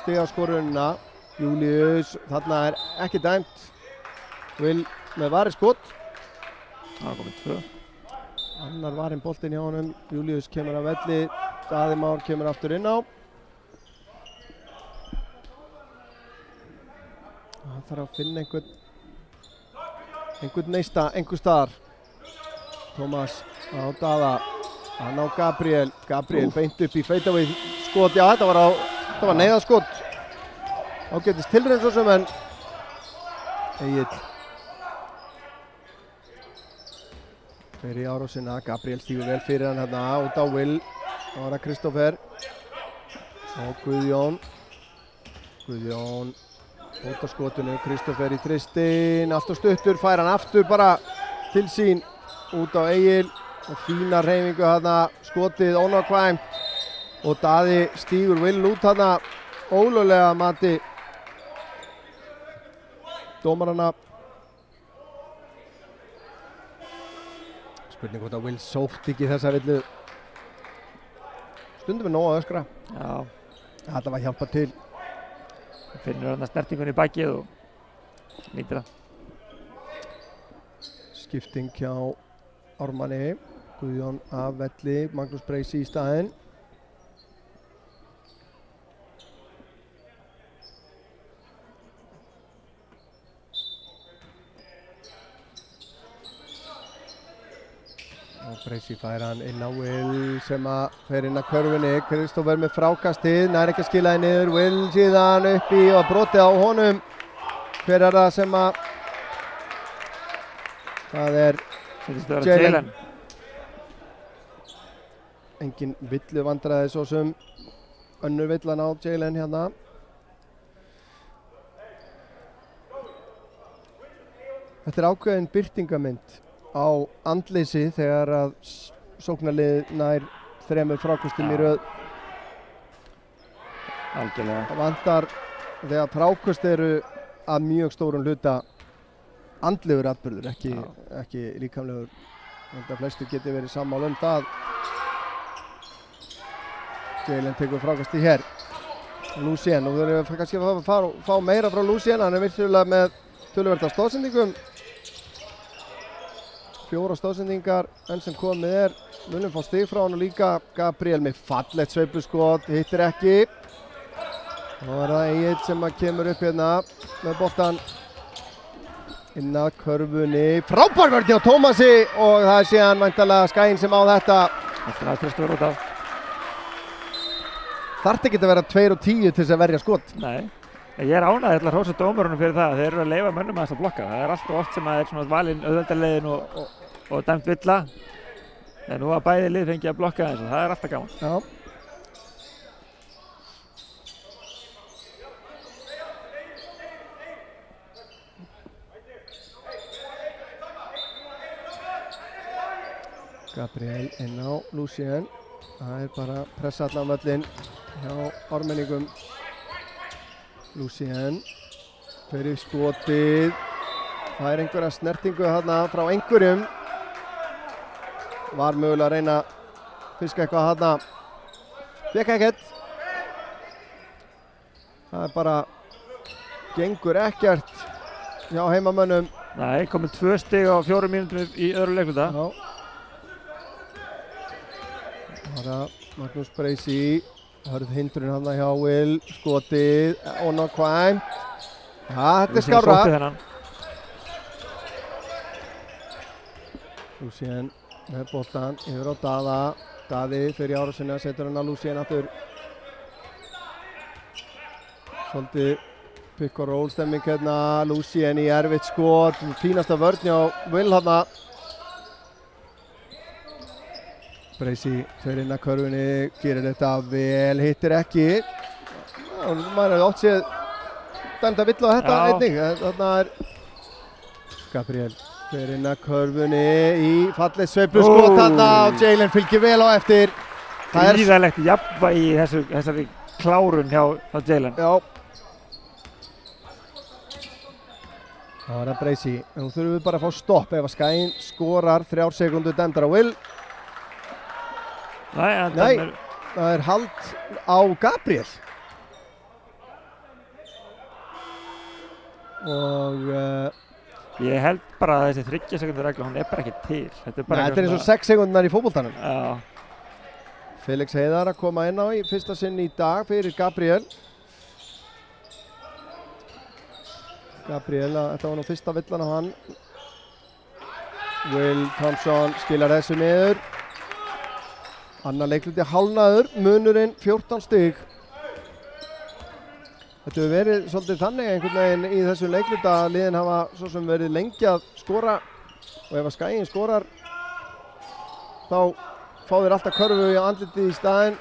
stigaskorunina. Júlíus, þarna er ekki dæmt. Will með varið skot. Það var komið 2. Annar varinn boltinn hjá honum. Júlíus kemur af velli. Daði Már kemur aftur inn á. Það þarf að finna einhvern neista, einhver staðar. Tómas á Daða. Hann á Gabriel. Gabriel beint upp í fadeaway skot. Já, þetta var neyðarskot. Ágætis tilraun svo sem en Egill fer í árásina. Gabriel stígur vel fyrir hann hérna út á Will. Það var það Kristoffer og Guðjón út á skotinu. Kristoffer í þristin, allt á stuttur, fær hann aftur bara til sín út á Egill og fína hreyfingu hérna, skotið ónákvæmt og Daði stígur Will út hérna ólöglega mati dómarana. Spurning hvort að Will sótt ekki þessa villu. Stundum er nóg að öskra. Já. Þetta var hjálpað til. Finnur hann snertingunni í bakið og nýtir það. Skipting hjá Ármanni. Guðjón af velli, Magnús Breisi í staðinn. Og Breisi fær hann inn á Will sem að fer inn að körfunni. Kristoffer með frákastið, nær ekki að skila henni niður. Will síðan upp í og brotið á honum. Hver er það sem að það er Jalen. Engin villu vandræði svo sem önnur villan á Jalen hérna. Þetta er ákveðin birtingamynd á andleysi þegar að sóknarlið nær 3 frákostum í röð. Algjörlega. Það vantar þegar frákost eru að mjög stórum hluta andlegur atburður, ekki líkamlegur. Ég held að flestir geti verið sammála um það. Jalen tekur frákasti hér. Lucien, og við verðum kannski að fá meira frá Lucien. Hann er virkilega með töluvert af stóðsendingum. 4 stóðsendingar enn sem komið er. Munum fá stig frá hann og líka Gabriel með fallegt sveifluskot, hittir ekki. Og er það Egill sem kemur upp hérna með boltan inn að körfunni. Frábær vörn hjá Tómasi og það er síðan væntanlega Skæinn sem á þetta. Þetta er Kristoffer út af. Þarf ekki að vera 2 og 10 til þess að verja skot. Nei, ég er ánægður að hrósa dómarunum fyrir það. Þeir eru að leyfa mönnum að þess að blokka. Það er alltaf oft sem að er svona valinn auðveldarleiðin og dæmt villa. En nú að bæði lið fengi að blokka þessu. Það er alltaf gaman. Já. Gabriel inn á Lucien. Það er bara að pressa allan völlinn hjá ármenningum. Lucien fyrir skotið. Það er einhverja snertingu þarna frá einhverjum. Var mögulega að reyna að fiska eitthvað þarna. Fékk ekkert. Það er bara gengur ekkert hjá heimamönnum. Nei, komið 2 stig á 4 mínútum í öðru leikluta. Já. Bara Magnús Breisi, hörð hindrun hann hjá Will, skotið, ónákvæmt. Þetta er skárra. Lucien með boltan yfir á Daða. Daði fyrir árásina, setur hann að Lucien aftur. Svolítið pick og roll stemming hérna. Lucien í erfitt skot, fínasta vörn hjá Will hann. Breisi fer inn að körfunni, gerir þetta vel, hittir ekki. Maður hefði oft séð dæmt að villa á þetta einnig. Þarna er Gabriel fer inn að körfunni í fallið sveifluskot þarna og Jalen fylgir vel á eftir. Gríðarlegt jafnvægi í þessari klárun hjá Jalen. Já. Það var að Breisi. Nú þurfum við bara að fá stopp ef að Skæinn skorar 3 sekúndur dæmdar á Will. Nei, það er hald á Gabriel. Og Ég held bara að þessi 30 sekúndur regla, hún bara ekki til. Þetta Nei, þetta eins og 6 sekúndurnar í fótboltanum. Já. Felix Heiðar að koma inn á í fyrsta sinn í dag fyrir Gabriel. Gabriel, þetta var nú fyrsta villan á hann. Will Thompson skilar þessu niður. Annar leikluti hálnaður, munurinn 14 stig. Þetta hefur verið svolítið þannig einhvern veginn í þessu leikluta að liðin hafa svo sem verið lengi að skora og ef að Skaginn skorar þá fá þeir alltaf körfu í andlitið í staðinn.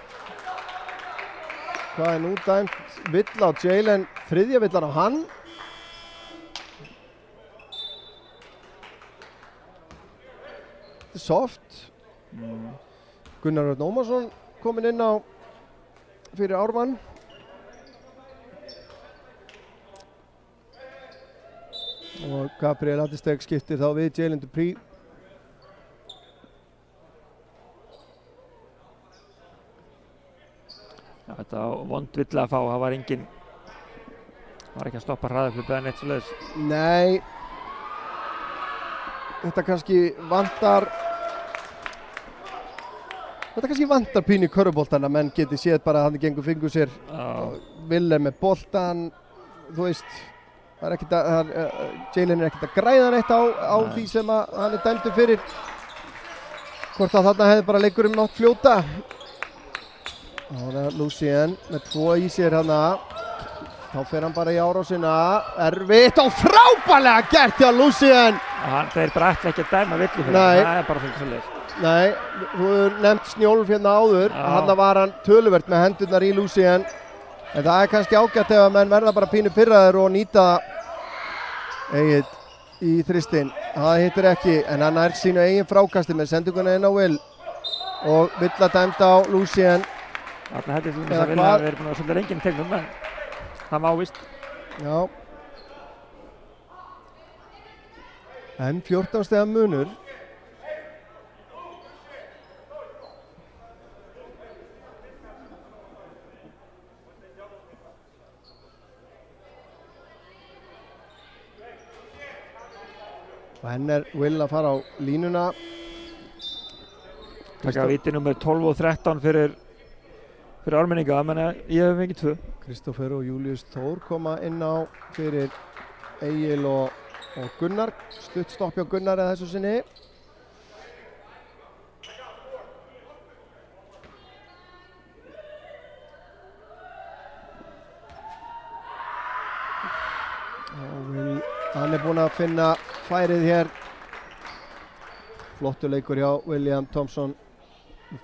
Hvað er nú dæmt? Vill á Jalen, þriðja villan á hann. Þetta er soft. Gunnar Örn Ómarsson kominn inn á fyrir Ármann. Og Gabriel Attistegg skiptir þá við Jalen Dupree. Já, þetta var vond vill að fá, það var engin, var ekki að stoppa hraðaflupið en eitt svoleiðis. Nei, þetta kannski vantar pínu í körfuboltann að menn geti séð bara að hann gengur fingur sér. Will er með boltan, þú veist. Jalen er ekkert að græða neitt á því sem hann er dæmdur fyrir. Hvort að þarna hefði bara leikurinn nátt fljóta. Það er Lucien með 2 í sér hana. Þá fer hann bara í árásina. Erfitt og frábærlega gert hjá Lucien. Þeir bara ætla ekki að dæma villu fyrir Nei. það er bara fyrir svoleiðis. Nei, þú hefur nefnt Snjólf hérna áður. Þarna var hann töluvert með hendurnar í Lucien. En það er kannski ágætt ef að menn verða bara pínu pirraður og nýta Egill í þristinn. Það hittir ekki, en hann nær sínu eigin frákasti með sendinguna inn á Will. Og Vill að dæmda á Lucien. Þarna hætti til þess að Will hafi verið búin að svolítið lengið tegnum, en það má víst. Já. En 14 stiga munur. Og henn er Will að fara á línuna. Taka víti nummer 12 og 13 fyrir Ármenninga, menn ég hef fengið 2. Kristoffer og Július Þór koma inn á fyrir Egil og Gunnar. Stutt stopp hjá Gunnar eða þessu sinni. Og Will, hann er búinn að finna færið hér. Flottur leikur hjá William Thompson.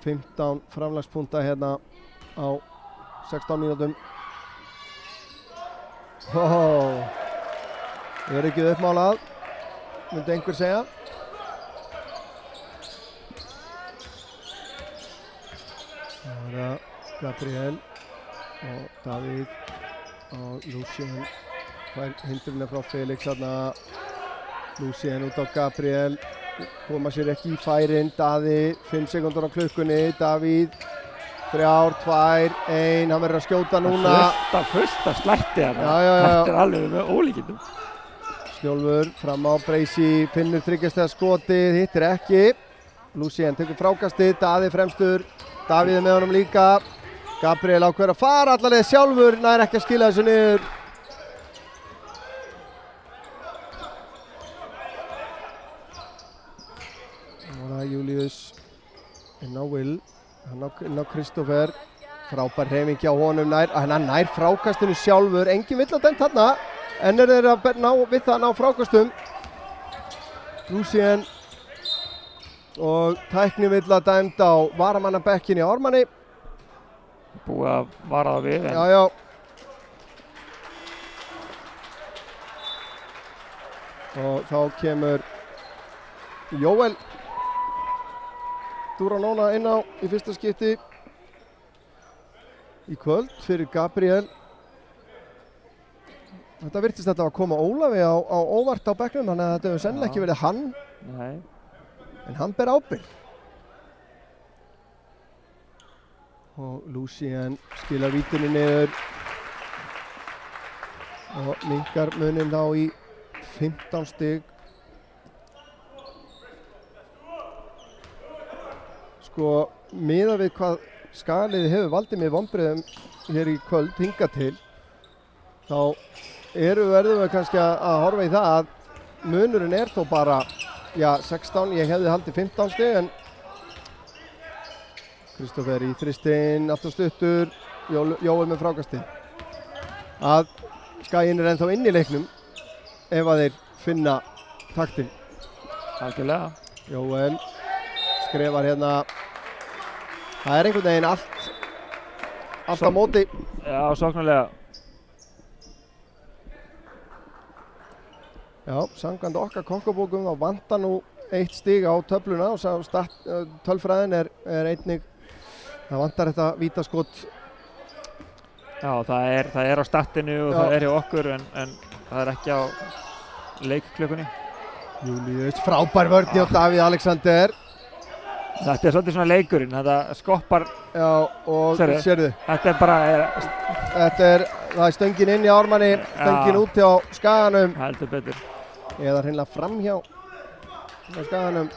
15 framlagspunkta hérna á 16 mínútum. Það er ekki uppmálað, myndi einhver segja. Það er Gabriel og Davíð og Lucien. Fær hindrunni frá Felix þarna. Lucien út á Gabriel, koma sér ekki í færin. Daði, 5 sekúndur á klukkunni. Davíð, 3, 2, 1, hann verður að skjóta núna. Fullt af slætti hérna. Já. Þetta er alveg með ólíkindum. Snjólfur fram á Breysi, finnur 3 stiga skotið, hittir ekki. Lucien tekur frákastið, Daði fremstur. Davíð er með honum líka. Gabriel ákveður að fara allavega sjálfur, nær ekki að skila þessu niður. Július inn á Will, inn á Kristoffer. Frábær hreyfing hjá honum nær, hann nær frákastinu sjálfur. Engin vill að dæmt þarna, en þeir að ná við það að ná frákastum. Lucien og tækni vill að dæmt á varamannabekkinni á Ármanni. Búið að vara það við. Já. Og þá kemur Jóel Duranona inn á í fyrsta skipti í kvöld fyrir Gabriel. Þetta virtist þetta að koma Ólafi á óvart á bekknum, þannig að þetta hefur sennilega ekki verið hann. Nei. En hann ber ábyrgð. Og Lucien skilar vítinu niður og minnkar muninn þá í 15 stig sko miðað við hvað Skagaliðið hefur valdið með vonbrigðum hér í kvöld hingað til, þá verðum við kannski að horfa í það að munurinn þó bara 16, ég hefði haldið 15 stig en Kristófer í þristinn, aftur stuttur, Jóel með frákastinn. Að Skaginn ennþá inn í leiknum ef að þeir finna taktinn. Algjörlega. Jóel skrifar hérna, það einhvern veginn allt á móti. Já, sóknarlega. Já, samkvæmt okkar kokkabókum þá vantar nú 1 stig á töfluna og tölfræðin einnig, það vantar þetta vítaskot. Já, það er á statinu og það er hjá okkur en það er ekki á leikklukkunni. Júlíus, frábær vörn og Davíð Alexander. Þetta er svolítið svona leikurinn, þetta skoppar. Já, og sérðu. Þetta er bara... það er stöngin inn í Ármanni, stöngin út hjá Skaganum. Heldur betur. Eða hreinlega framhjá Skaganum.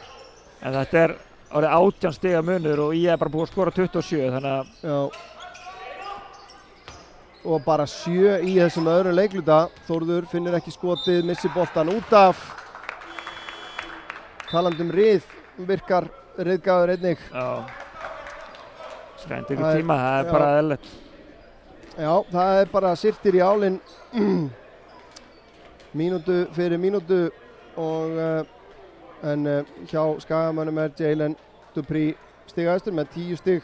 En þetta er orðið 18 stiga munur og ég er bara búið að skora 27, þannig að... Já. Og bara 7 í þessum öðrum leikluta. Þórður finnur ekki skotið, missir boltan út af. Talandi Rið, virkar Riðgáður einnig. Já. Skrænt ykkur tíma, það er bara eðlilegt. Já, það er bara syrtir í álinn mínútu fyrir mínútu og en hjá Skagamönnum Jalen Dupree stigahæstur með 10 stig,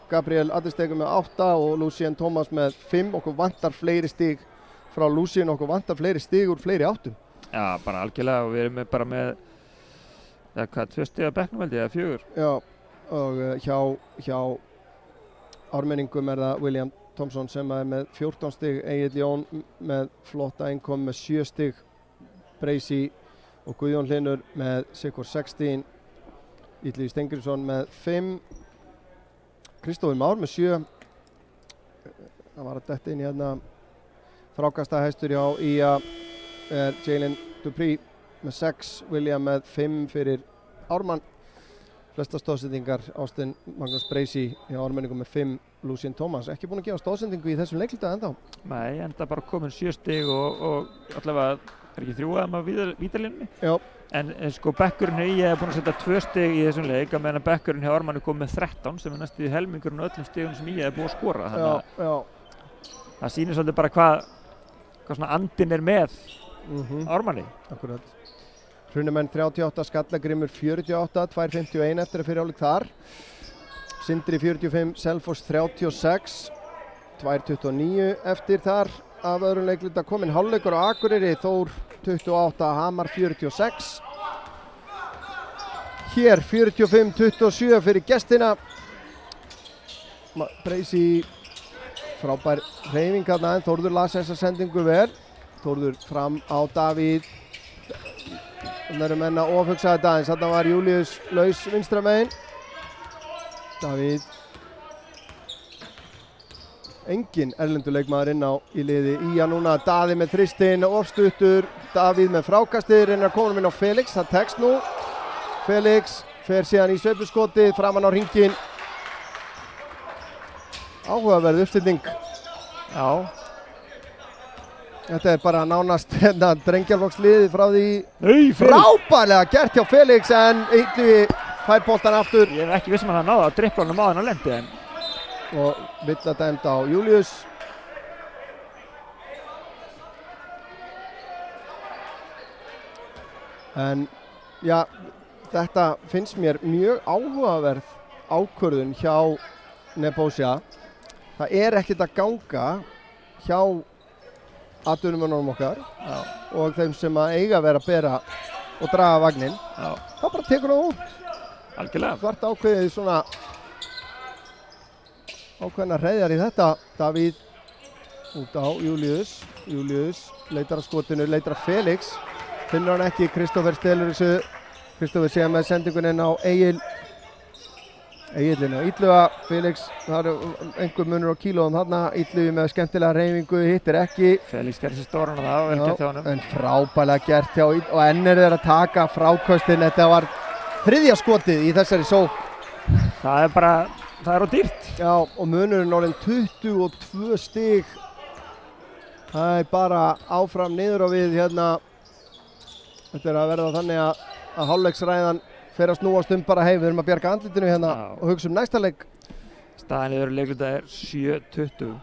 Gabriel Adestegur með 8 og Lucien Thomas með 5. Okkur vantar fleiri stig frá Lucien, okkur vantar fleiri stig úr fleiri áttum. Já, bara algjörlega og við erum bara með 2 stig á bekknum held ég, eða 4. Já, og hjá ármenningum það William Thompson sem er með 14 stig, Egill Jón með flotta innkom með 7 stig, Breysi og Guðjón Hlynur með sikur 16, Illugi Steingrímsson með 5, Kristófur Már með 7, það var að detta inn í hérna frákastahæstur hjá IA Jalen Dupree með 6, William með 5 fyrir Ármann. Flesta stóðsendingar Austin Magnús Breysi hjá ármenningum með 5, Lucien Thomas ekki búinn að gefa stóðsendingu í þessum leikluta ennþá. Nei, enda bara komin 7 stig og allavega ekki 3 að maður vítalínunni. Já. En sko bekkurinn í ég búinn að setja 2 stig í þessum leik að meðan bekkurinn hjá Ármann komið með 13 sem næstu í helmingurinn og öllum stigum sem ég búið að skora. Þannig að það sýnir svolítið bara hvað svona andinn með Ármanni. Akkurat. Hrunemenn 38, Skallagrimur 48, 2.51 eftir að fyrir áleik þar. Sindri 45, Selfoss 36, 2.29 eftir þar. Af öðrum leikluta kominn hálfleikur á Akureyri, Þór 28, Hamar 46. Hér 45-27 fyrir gestina. Breysi frábær hreyfing þarna en Þórður las þessa sendingu vel. Þórður fram á Davíð. Þannig eru menn að ofhugsa þetta aðeins. Þarna var Júlíus laus vinstra megin. Davíð. Engin erlendur leikmaður inn á í liði Ía núna. Daði með þristinn, ofstuttur. Davíð með frákastið, reynir að koma inn á Felix. Það tekst nú. Felix fer síðan í sveifluskotið, framan á hringinn. Áhugaverð uppstilling. Já. Þetta er bara nánast drengjarflokksliðið frá því frábærlega gert hjá Felix en Illugi fær boltan aftur. Ég ekki viss hann náði að drippla honum á þennan lendi en. Og vill að dæmda á Júlíus. En já, þetta finnst mér mjög áhugaverð ákvörðun hjá Nebojsa. Það er ekkert að ganga hjá atvinnumönnunum okkar og þeim sem að eiga að vera að bera og draga vagnin. Þá bara tekur það út. Algjörlega. Þvart ákveðið svona ákveðna hreiðjar í þetta. Davíð út á Júlíus. Júlíus leitar að skotinu, leitar að Felix. Finnur hann ekki, Kristófer stelur þessu. Kristófer sé með sendinguninn á Egillin og Illuga. Felix, það eru einhver munur á kílóðum þarna. Illugi með skemmtilega hreyfingu, hittir ekki. Felix gerði sér stóran á það, vel gert hjá honum. En frábælega gert hjá Illuga og enn eru þeir að taka fráköstin. Þetta var þriðja skotið í þessari sókn Það er bara, það er á dýrt. Já, og munurinn orðin 22 stig. Það er bara áfram niður á við hérna. Þetta er að verða þannig að hálfleiksræðan fer að snúast bara við erum að bjarga andlitinu hérna og hugsa næsta leik. Staðan í öðru leikluta er 7-20.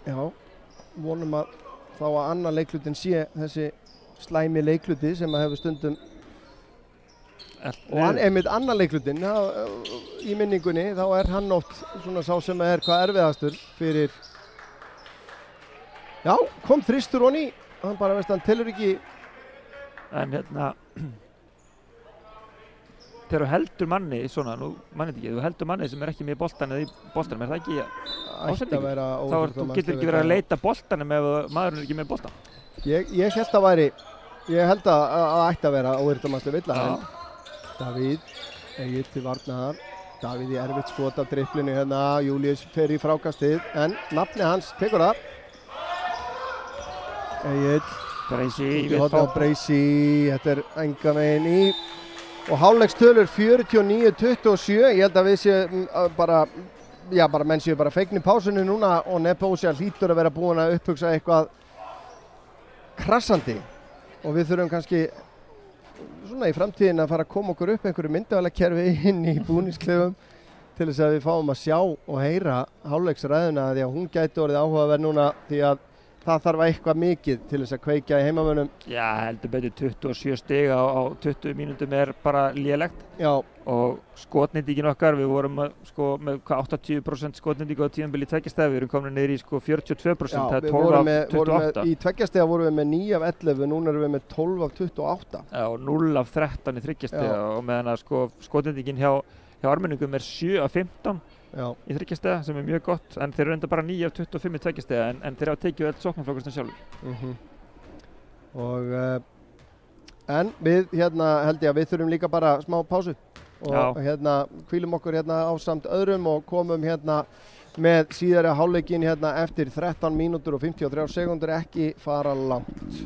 Já, vonum að þá að annar leiklutin sé þessi slæmi leikluti sem að hefur stundum og einmitt annar leiklutin í minningunni þá er hann oft svona sá sem er hvað erfiðastur fyrir já, kom þristur honni hann bara veist hann telur ekki en hérna þegar þú heldur manni svona, nú mannið ekki, þú heldur manni sem er ekki með boltan eða í boltanum, er það ekki ásendingur? Þá þú getur ekki verið að leita boltanum ef maðurinn er ekki með boltan. Ég held að ætti að vera óyrtamannslega villa en Davíð Egill til varnaðar, Davíð í erfitt skot af driplinu hérna, Júlíus fer í frákastið en nafni hans tekur það. Egill, Breisi, þetta er enga megin í og hálfleikstölur 49-27, ég held að við séum bara menn séu bara feign í pásunni núna og Nebojsa hlýtur að vera búin að upphugsa eitthvað krassandi og við þurfum kannski svona í framtíðin að fara að koma okkur upp einhverju myndavélakerfi inn í búningsklefum til þess að við fáum að sjá og heyra hálfleiksræðuna því að hún gæti orðið áhugaverð núna því að það þarf eitthvað mikið til þess að kveikja í heimamönnum. Já, heldur betur 27 stig á 20 mínútum er bara lélegt. Já. Og skotnýtingin okkar, við vorum með 80% skotnýtingu á tímabili í tveggjastæða, við erum komin niður í 42%, Já, það er 12 af 28. Í tveggjastæða vorum við með 9 af 11, núna erum við með 12 af 28. Já, og 0 af 13 í þryggjastæða og meðan að skotnýtingin hjá Ármenningum er 7 af 15. Já. Í þryggjastæða sem er mjög gott en þeir eru enda bara 9 af 25 í tveggjastæða en þeir hafa tekið öll sóknarfrákastin sjálfur. Og en við hérna held ég að við þurfum líka bara smá pásu og hérna hvílum okkur hérna ásamt öðrum og komum hérna með síðari hálfleikinn hérna eftir 13 mínútur og 53 sekúndur, ekki fara langt.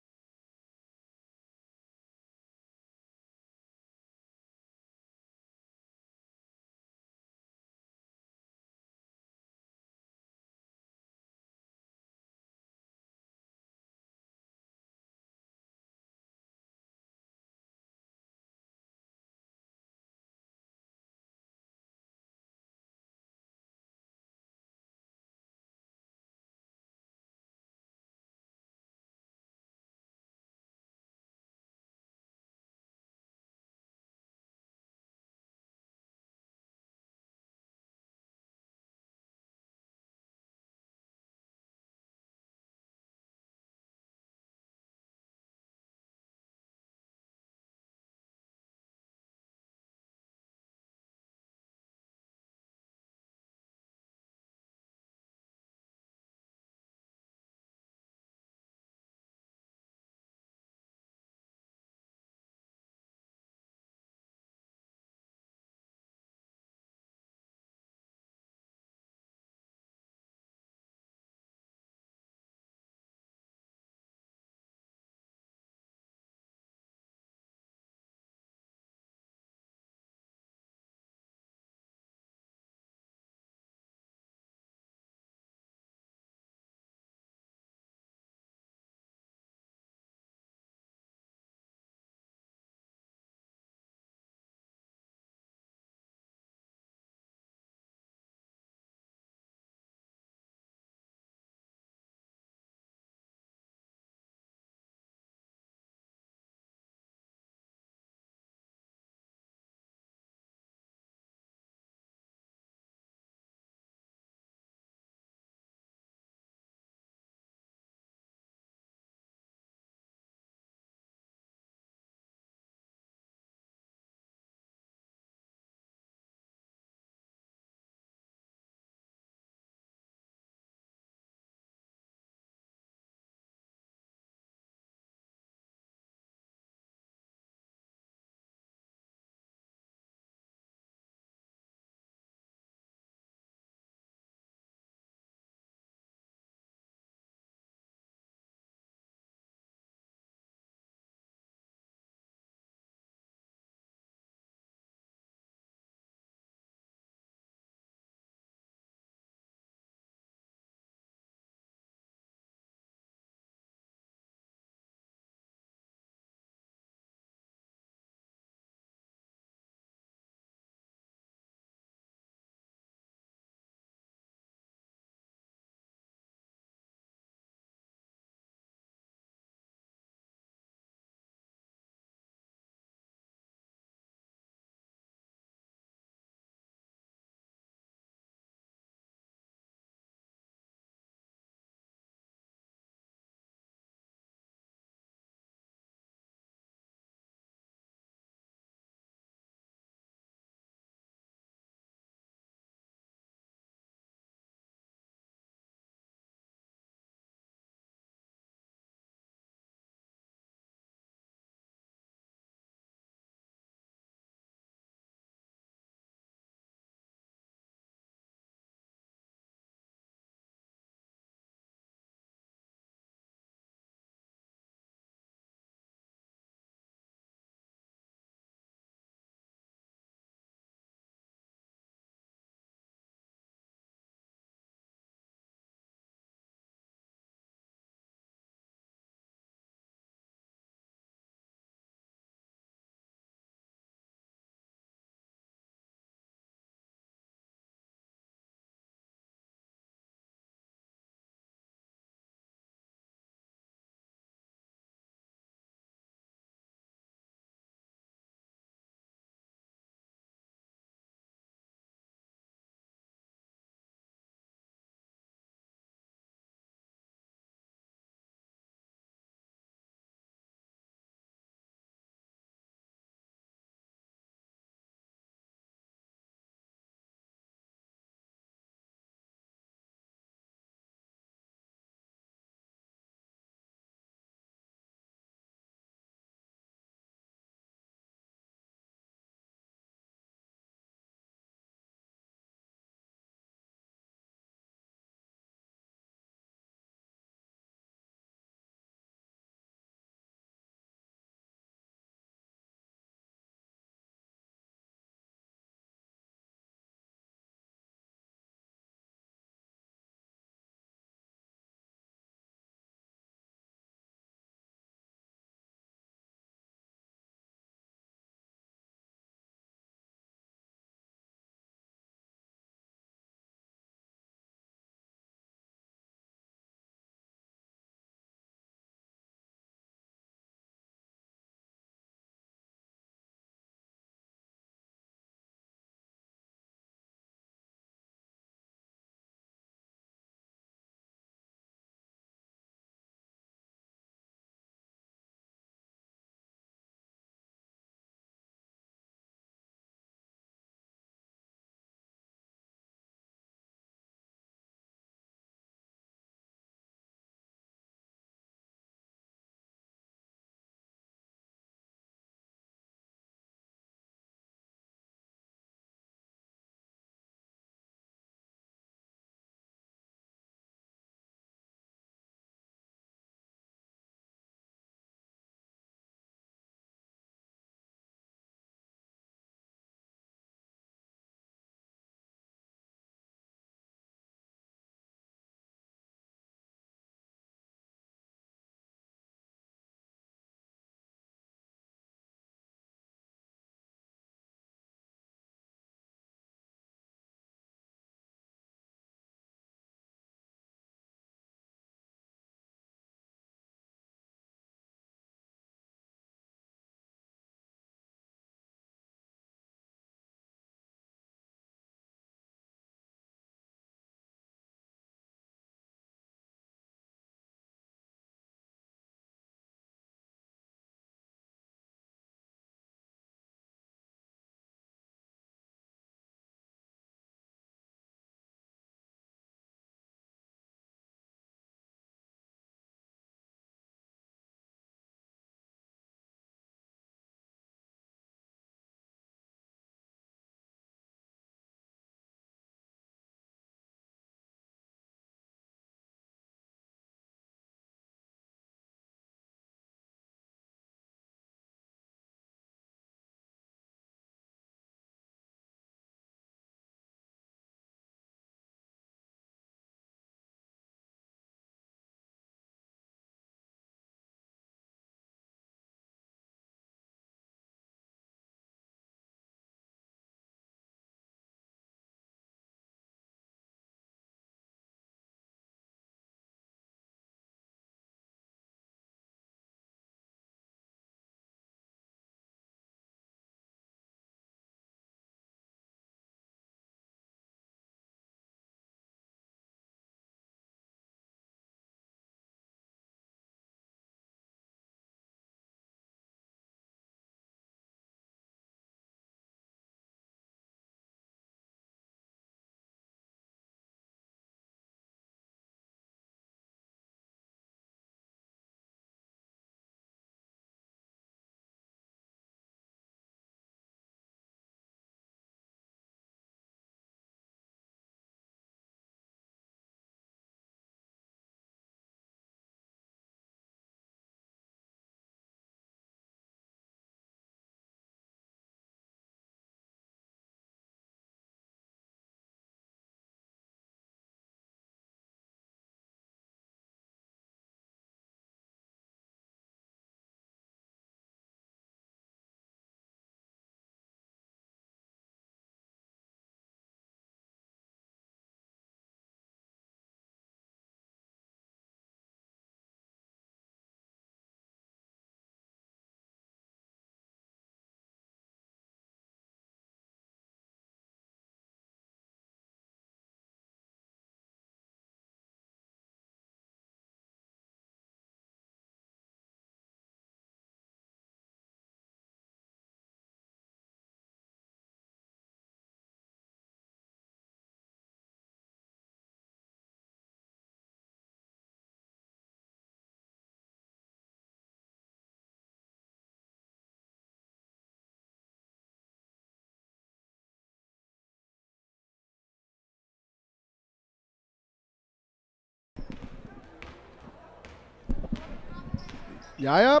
Jæja,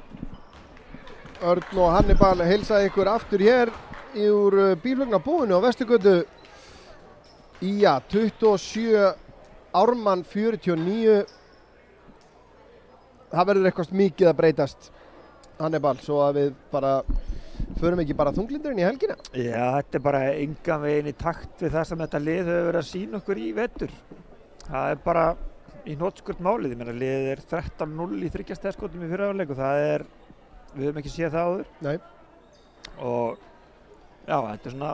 Örn og Hannibal heilsa ykkur aftur hér úr bílflugnabúinu á Vesturgötu. Ía 27, Ármann 49. Það verður eitthvað mikið að breytast, Hannibal, svo að við bara förum ekki bara þunglindurinn í helgina. Já, þetta er bara engan veginn í takt við það sem þetta lið hefur verið að sýna okkur í vetur. Það er bara í hnotskurn málið. Ég meina, liðið er 13-0 í 3 stiga skotum í fyrri hálfleik og við höfum ekki séð það áður. Nei. Og já, þetta er svona,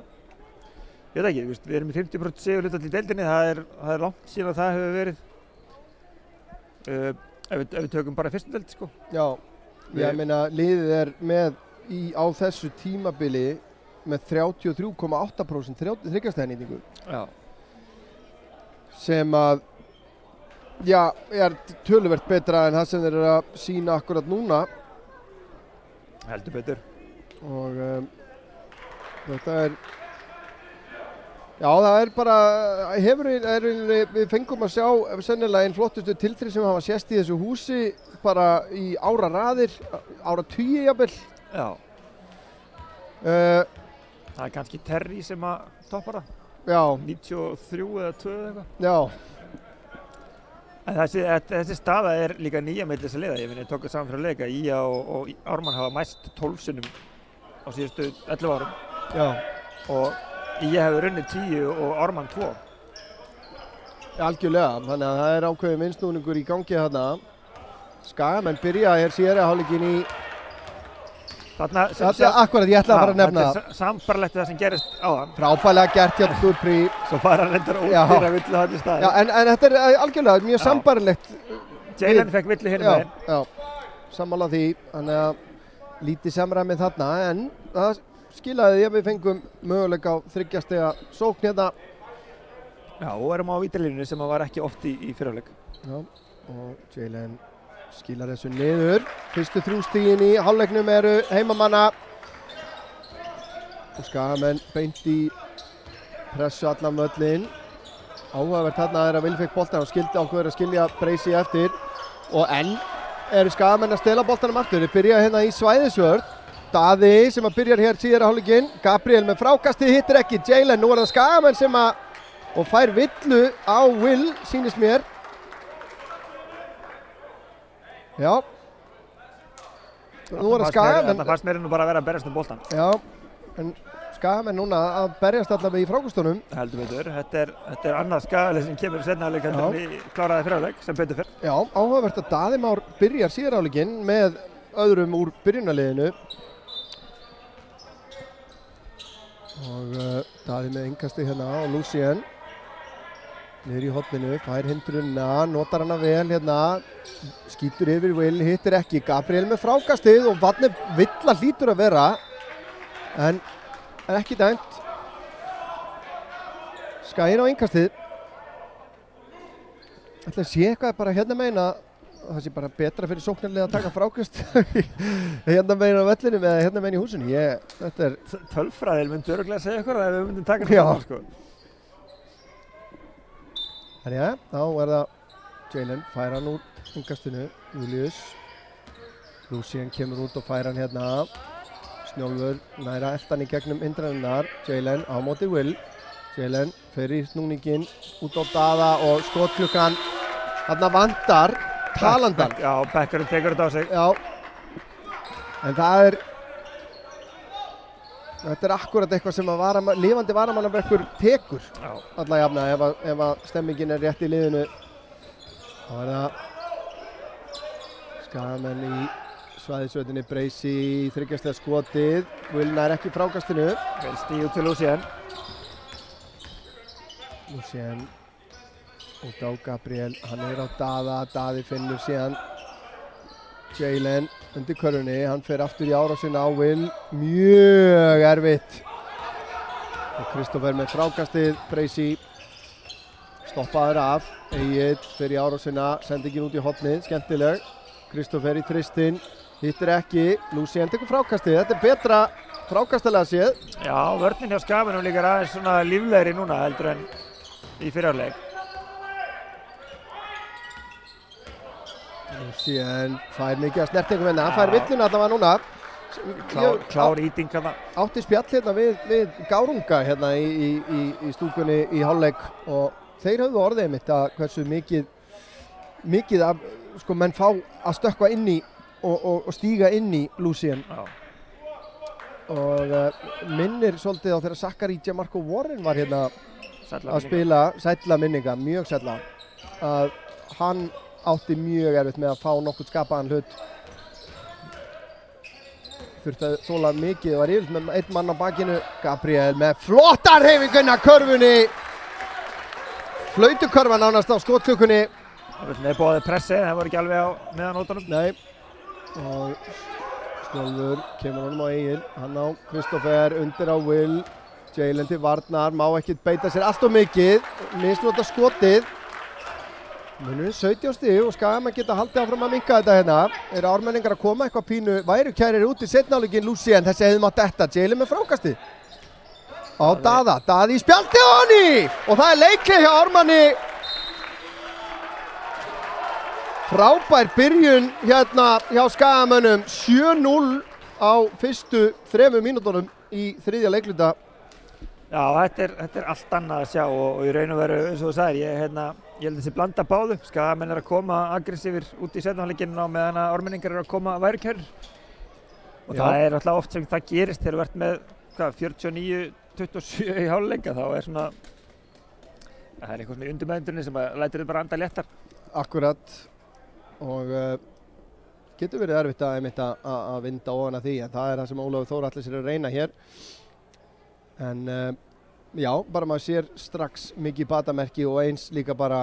ég veit ekki, við erum í 50% sigurhlutfall í deildinni, það er langt síðan að það hefur verið. Ef við tökum bara fyrstu deild, sko. Já, ég meina, liðið er með á þessu tímabili með 33,8% 3 stiga nýtingu. Já. Sem að, já, er töluvert betra en það sem þeir eru að sýna akkurat núna. Heldur betur. Og þetta er, já, það er bara, við fengum að sjá sennilega einn flottustu tilþrif sem hafa sést í þessu húsi bara í áraraðir, áratugi jafnvel. Já. Það er kannski Terry sem að toppar það. Já. 93 eða 2 eða eitthvað. Já. En þessi staða er líka nýja með þessa liða. Ég finn ég tók það saman fyrir að leika. Ía og Ármann hafa mæst 12 sinnum á síðustu 11 árum. Já. Og Ía hefur unnið 10 og Ármann 2. Algjörlega, þannig að það er ákveðin vinsnúningur í gangi þarna. Skagamenn byrja hér síðari hálfleikinn í Þetta akkurat, ég ætla að fara að nefna það. Þetta er sambarlegt það sem gerist áðan. Frábærlega gert hjá Durpri. Svo fara hann reyndar út fyrir að villu hann í staði. Já, en þetta er algjörlega mjög sambarlegt. Jalen fekk villu hérna meginn. Já, sammála því. Þannig að lítið samræmið þarna, en það skilaði því að við fengum möguleika á 3 stiga sókn hérna. Já, og erum á vítalínunni sem var ekki oft í fyrirháleik. Já, og Jalen skilar þessu niður. Fyrstu 3 stigin í hálfleiknum eru heimamanna. Og Skagamenn beint í pressu allan völlinn. Áhugavert þarna er að Will fekk boltan og skildi ákveður að skilja Breysi eftir. Og enn eru Skagamenn að stela boltanum aftur. Þeir byrja hérna í svæðisvörn. Daði sem að byrjar hér síðara hálfleikinn. Gabriel með frákastið hittir ekki. Jalen, nú er það Skagamenn sem og fær villu á Will, sýnist mér. Já. Nú er það Skagamenn. Þarna fannst mér nú bara að vera að berjast boltan. Já, en Skagamenn núna að berjast allavega í frákastunum. Heldur betur. Þetta er annað Skagalið sem kemur í seinni hálfleik heldur en í kláraði fyrirháleik sem betur fyrr. Já, áhugavert að Daði Már byrjar síðari hálfleikinn með öðrum úr byrjunarliðinu. Og Daði með innkasti hérna og Lucien niður í horninu, fær hindrunna, notar hana vel hérna, skýtur yfir Will, hittir ekki. Gabriel með frákastið og vatni villa hlýtur að vera, en ekki dæmt. Skaginn á innkastið. Ætla að sé eitthvað bara hérna megin að það sé bara betra fyrir sóknarlið að taka frákast hérna megin á vellinum eða hérna megin í húsinu. Þetta er tölfræðil myndi örugglega segja ykkur að við myndum taka þetta sko. Þannig að þá er það Jalen, fær hann úr innkastinu, Julius. Lucien kemur út og fær hann hérna. Snjólfur næra eldan í gegnum hindranirnar. Jalen á móti Will. Jalen fer í snúninginn út á Daða og skotklukkan. Þarna vantar talandan. Já, bekkurinn tekur þetta á sig. Já, en það er þetta er akkurat eitthvað sem að lifandi varamannabekkur tekur alla jafna ef að stemmingin er rétt í liðinu. Þá er það Skagamenn í svæðisvöldinni, Breysi í 3 stiga skotið. Will nær ekki frákastinu. Vel stíð út til Lucien. Lucien út á Gabriel, hann er á Daða. Daði finnur síðan Jalen undir körfunni, hann fer aftur í árásina á Will, mjög erfitt. Og Kristoffer með frákastið, Breysi stoppaður af, Egill fer í árásina, sendingin út í hornið, skemmtileg. Kristoffer í þristinn, hittir ekki, Lucien tekur frákastið, þetta er betra frákastalega séð. Já, vörnin hjá Skagamenn líka aðeins svona líflegri núna heldur en í fyrirháleik. Síðan fær mikið að snertingum hérna, hann fær villuna allavega núna. Klár íting hérna. Átti spjall hérna við Gárunga hérna í stúkunni í hálfleik og þeir höfðu orðið mitt að hversu mikið af sko menn fá að stökkva inn í og stíga inn í Lucien. Og minnir svolítið á þegar Zachary Jamarco Warren var hérna að spila sælla minninga, mjög sælla, að hann átti mjög erfitt með að fá nokkuð skapaðan hlut. Þurfti að þola mikið, var yfirleitt með einn mann á bakinu. Gabriel með flottar hreyfinguna körfunni. Flautukörfa nánast á skotklukkunni. Nei, bóðið pressið, það voru ekki alveg á meðanótanum. Nei, og Snjólfur kemur honum á Egil, hann á Kristoffer, undir á Will. Jalen til varnar, má ekki beita sér allt of mikið, misnota skotið. Munurinn 17 stig og Skagamenn geta haldið áfram að minnka þetta hérna. Eru ármenningar að koma eitthvað pínu værukærir út í seinni hálfleikinn Lucien, þessi hefði mátt detta. Jalen með frákastið. Á Daða, Daði í spjaldi á honni! Og það er leikhlé hjá Ármanni. Frábær byrjun hérna hjá Skagamönnum. 7-0 á fyrstu 3 mínútunum í þriðja leikluta. Já, þetta er allt annað að sjá og í raun og veru, eins og þú sagðir, ég held þessi blanda báðu. Skagamenn að koma aggressífir út í seinni hálfleikinn á meðan að ármenningar að koma værukærir. Og það er alltaf oft sem það gerist þegar þú ert með 49-27 í hálfleika, þá er svona, það er eitthvað svona í undirmeðundunni sem lætur þið bara anda léttar. Akkurat, og getur verið erfitt að vinda ofan af því, en það er það sem Ólafur Þór allir sér að reyna hér. En já, bara maður sér strax mikið batamerki og eins líka bara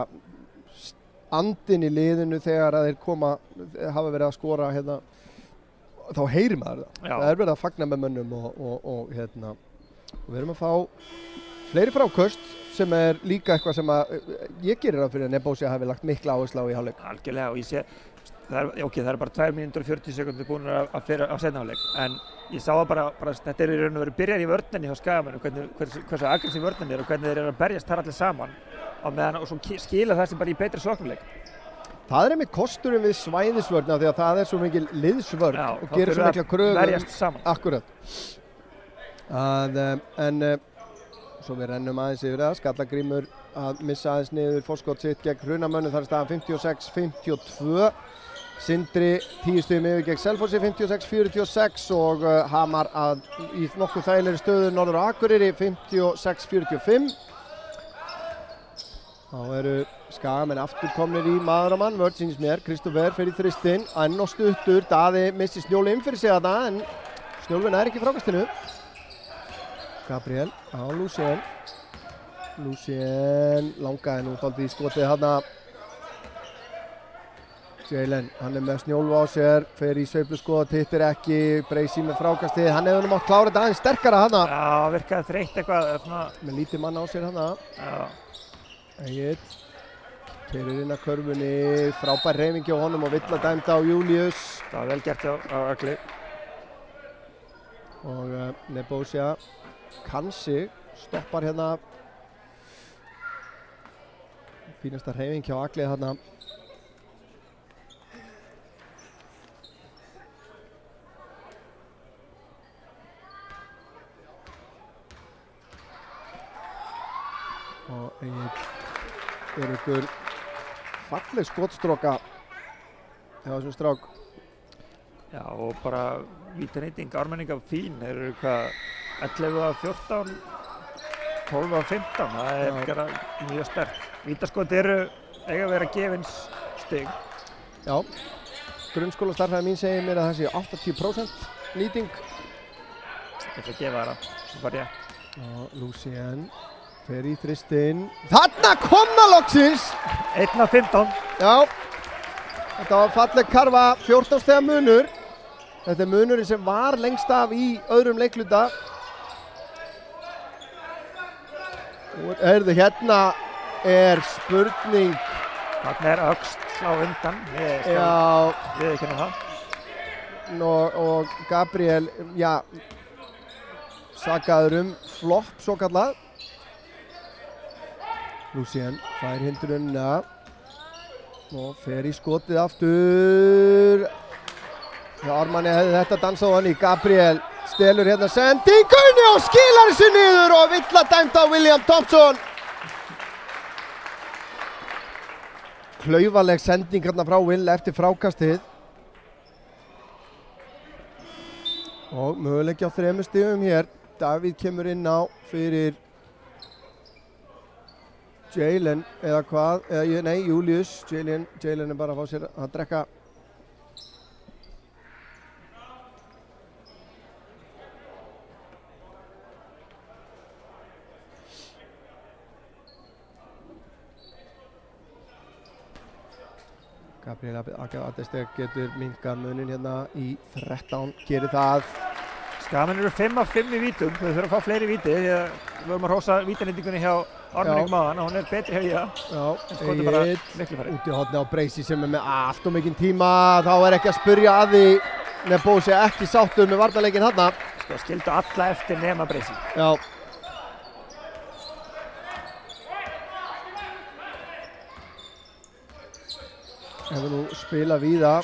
andinn í liðinu þegar að þeir hafa verið að skora hérna, þá heyrir maður það. Já. Það er verið að fagna með mönnum og hérna, og við erum að fá fleiri fráköst sem er líka eitthvað sem að ég gerir ráð fyrir að Nebojsa hafi lagt mikla áherslu á í hálfleik. Algjörlega, og ég sé, það er bara 2 mínútur og 40 sekúndur búin að seinni hálfleik, en ég sá það bara þetta er í raun og veru byrjar í vörninni hjá Skagamönnum, hversu aggressív vörnin er og hvernig þeir eru að berjast þar allir saman á meðan og svo skila þessi bara í betri sóknarleik. Það er einmitt kosturinn við svæðisvörna því að það er svo mikil liðsvörn og gerir svo mikla kröfur. Verjast saman. Akkurat. En svo við rennum aðeins yfir það, Skallagrímur að missa aðeins niður forskot sitt gegn Hrunamönnum, þar er staðan 56-52. Sindri 10 stigum yfir gegn Selfossi 56-46 og Hamar í nokkuð þægilegri stöðu norður á Akureyri 56-45. Þá eru Skagamenn aftur komnir í maður og mann, vörn sýnist mér, Kristoffer fer í þristinn, enn og stuttur, Daði missi Snjóli inn fyrir sig þarna en Snjólfur nær ekki frákastinu. Gabriel á Lucien. Lucien langaði nú dálítið í skotið þarna. Jalen, hann er með Snjólfu á sér, fer í sveifluskoð, hittir ekki, Breisi með frákastið, hann hefur nú mátt klára þetta aðeins sterkara hana. Já, virkaði þreytt eitthvað svona. Með lítið mann á sér hana. Já. Egil, keyrir inn að körfunni, frábær hreyfingi á honum og villa dæmda á Július. Það var vel gert á Agli. Og Nebojsa kannski stoppar hérna. Fínasta hreyfing hjá Agli hérna. Og Egil ykkur falleg skotstróka hjá þessum strák. Já, og bara vítanýting ármenninga fín, þeir eru hvað 11-14, 12-15, það er bara mjög sterkt. Vítaskot eiga að vera gefins stig. Já, grunnskólastarfræði mín segir mér að það sé 80% nýting. Ég ætla að gefa það, það var ég. Og Lucien fer í þristinn. Þarna kom það loksins! 1-15. Já, þetta var falleg karfa, 14 stiga munur. Þetta er munurinn sem var lengst af í öðrum leikluta. Og heyrðu, hérna er spurning. Þarna er öxl á undan. Ég ekki ná það. Og Gabriel, já, sakaður flopp svo kallað. Lucien fær hindrunna. og fer í skotið aftur. Já, Ármanni hefði þetta dansað á hann í. Gabriel stelur hérna sendingunni og skilar þessu niður og villa dæmt á William Thompson. Klaufaleg sending hérna frá Will eftir frákastið. Og möguleiki á 3 stigum hér. Davíð kemur inn á fyrir Jalen eða hvað, nei, Julius. Jalen er bara að fá sér að drekka. Gabriel Adesteg getur minnkað munin hérna í 13, gerir það. Skagamenn eru 5 af 5 í vítum, þau þurfa að fá fleiri víti því að við höfum að hrósa vítanýtingunni hjá Ármanni Maðan og hún er betri hjá í það. Já, Egill úti horni á Breysi sem er með allt og mikinn tíma, þá er ekki að spurja að því Nebo sé ekki sáttur með varnarleikinn þarna. Sko, skildu alla eftir nema Breysi. Já. Hefur nú spilað víða.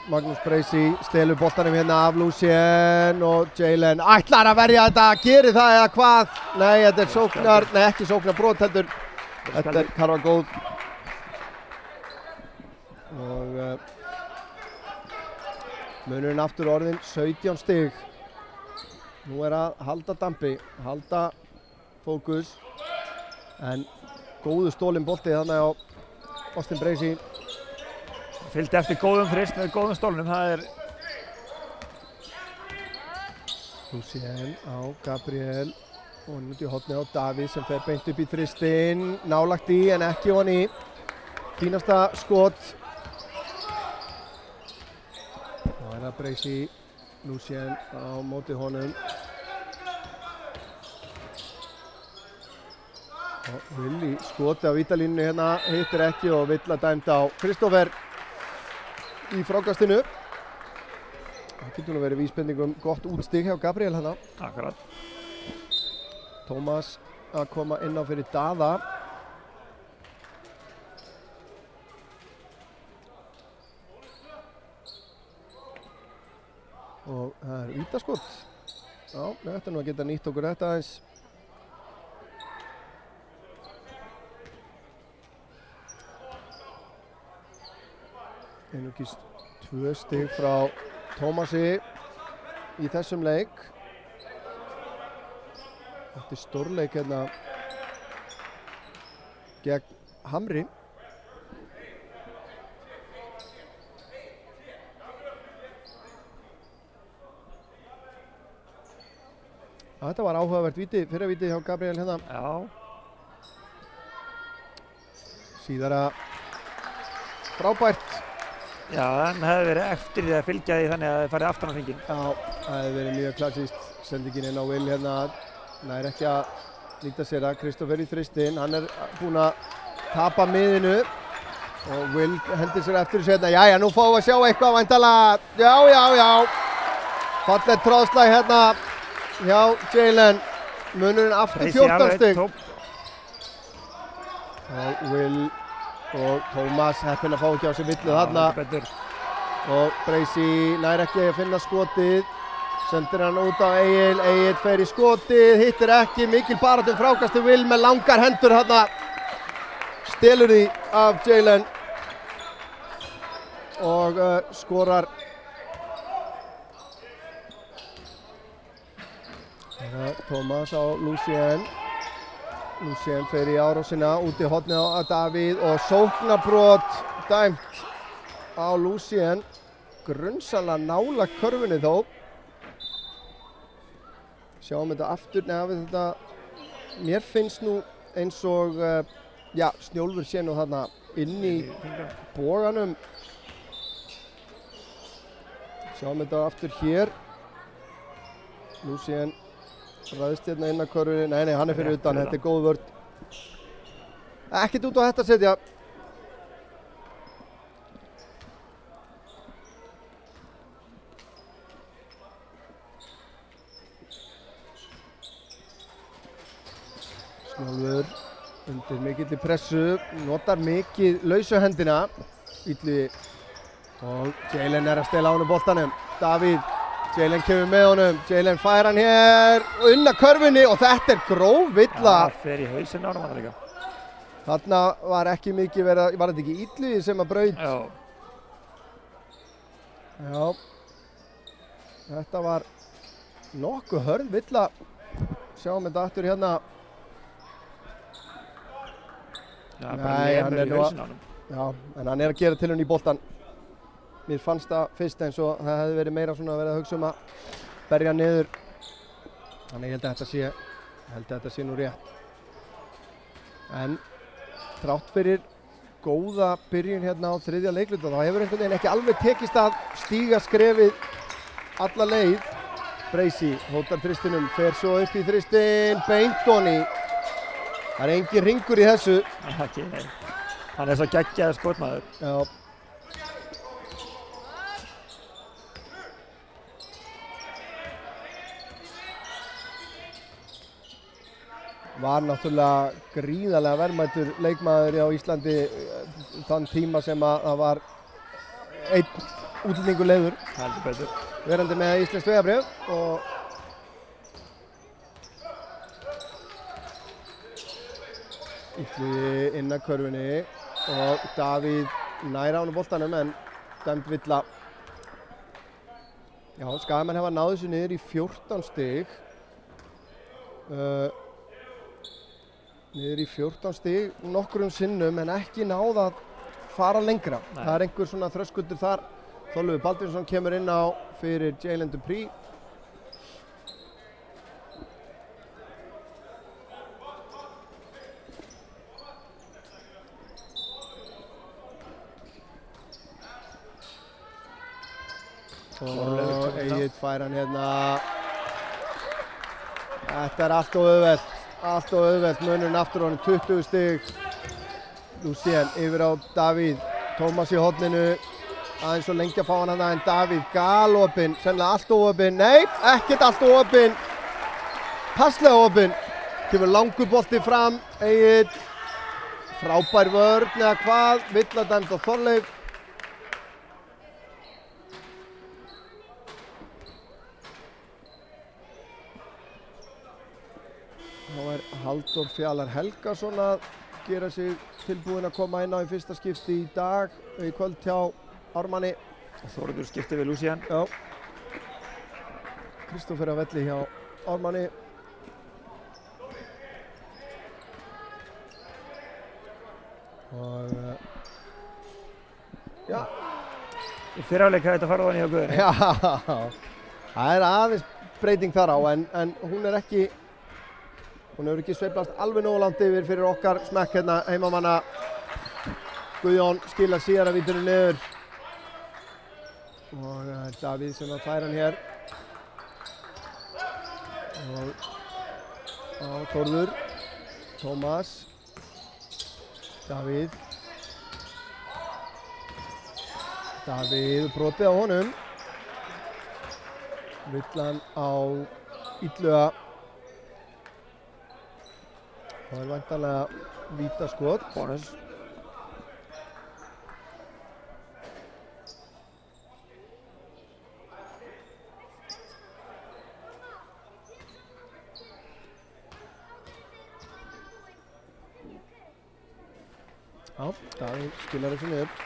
Magnús Breysi stelur boltanum hérna af Lucien og Jalen ætlar að verja þetta, gerir það eða hvað? Nei, þetta er sóknar, nei ekki sóknar brot heldur. Þetta er Karva góð. Og munurinn aftur orðin 17 stig. Nú er að halda dampi, halda fókus. En góðu stólinn bolti þannig á Austin Breysi. Fylgdi eftir góðum þrist með góðum stólnum, það er Lucien á Gabriel og út í hornið á Davíð sem fer beint upp í þristinn, nálagt í en ekki honni. Fínasta skot. Það er það Breysi, Lucien á móti honum. Og Will í skoti á vítalínu hérna, hittir ekki og Will að dæmd á Kristoffer í frákastinu. Það getur nú verið vísbendingum gott útstig hjá Gabriel hérna. Akkurat. Tómas að koma inn á fyrir Daða. Og það er vítaskot. Já, við ættum nú að geta nýtt okkur þetta aðeins. Einungis 2 stig frá Tómasi í þessum leik. Þetta er stórleik hérna gegn Hamri. Þetta var áhugavert víti, fyrra víti hjá Gabriel hérna. Já. Síðara frábært. Já, hann hefði verið eftir því að fylgja því þannig að það farið aftan á hringinn. Já, það hefði verið mjög klassískt. Sendingin inn á Will hérna. Það er ekki að nýta sér að Kristoffer í þristinn. Hann er búinn að tapa miðinu. Og Will hendir sér eftir þessu hérna. Jæja, nú fáum við að sjá eitthvað væntanlega. Já. Fallegt tráðslag hérna hjá Jalen. Munurinn aftur 14 stig. Og Will og Tómas heppinn að fá ekki á sig villu þarna. Og Breysi nær ekki að finna skotið. Sendir hann út á Egill. Egill fer í skotið, hittir ekki. Mikil baráttum frákasti Will með langar hendur þarna. Stelur því af Jalen. Og skorar. Tómas á Lucien. Lucien fer í árásina út í hornið á Davíð og sóknarbrot dæmt á Lucien. Grunsamlega nálægt körfunni þó. Sjáum þetta aftur, þetta, mér finnst nú eins og, Snjólfur sé nú þarna inn í boganum. Sjáum þetta aftur hér. Lucien ræðist hérna inn að körfunni, nei, hann er fyrir utan, þetta er góð vörn. Ekkert út á þetta setja. Snjólfur undir mikilli pressu, notar mikið lausu hendina. Illugi og Jalen að stela á honum boltanum. Davíð, Jalen kemur með honum, Jalen fær hann hér unna körfunni og þetta gróf villa. Það fer í hausinn á honum líka. Þarna var ekki mikið verið, var þetta ekki Illugi sem braut? Já. Þetta var nokkuð hörð villa. Sjáum þetta aftur hérna. Nei, hann í hausinn á honum. Já, en hann að gera til hann í boltan. Mér fannst það fyrst eins og það hefði verið meira svona að vera að hugsa að berja niður. Þannig ég held að þetta sé nú rétt. En þrátt fyrir góða byrjun hérna á þriðja leikluta þá hefur einhvern veginn ekki alveg tekist að stíga skrefið alla leið. Bracey hótar þristinum, fer svo upp í þristin, beint honni. Það engin hringur í þessu. Ekki, nei. Hann svo geggjaður skotmaður. Já. Var náttúrulega gríðarlega verðmætur leikmaður á Íslandi þann tíma sem að það var einn útlendingur leiður. Heldur betur. Verandi með íslenskt vegabréf og Illugi inn að körfunni og Davíð nær á honum boltanum en dæmd villa. Já, Skagamenn hafa náð þessu niður í 14 stig. Niður í 14 stig nokkrum sinnum en ekki náð að fara lengra. Nei. Það einhver svona þröskuldur þar. Þorleifur Baldvinsson kemur inn á fyrir Jalen Dupree. Og Egill fær hann hérna. Þetta allt of auðvelt. Allt og auðvelt, munurinn aftur á honum 20 stig. Lucien yfir á Davíð, Tómas í horninu, aðeins svo lengi að fá hann en Davíð galopinn, sennilega allt opinn, nei, ekkert allt opinn, passlega opinn, kemur langur bolti fram, Egill, frábær vörn eða hvað, villa dæmd á Þorleif. Þá Halldór Fjalar Helgason að gera sig tilbúinn að koma inn á í fyrsta skipti í dag, í kvöld hjá Ármanni. Þórður skipti við Lucien. Já. Kristófer á velli hjá Ármanni. Og já. Í fyrrháleik hafði þetta farið ofan í á Guðinni. Já, það aðeins breyting þar á en hún ekki Hún hefur ekki sveiflast alveg nógu langt yfir fyrir okkar smekk hérna heimamanna. Guðjón skilar síðara vítinu niður. Og Davíð sem að færa hann hér. Og Þórður. Tómas. Davíð. Davíð brotið á honum. Villan á Illuga. Það væntanlega vítaskot. Bónus. Já, Davíð skilar þessu niður.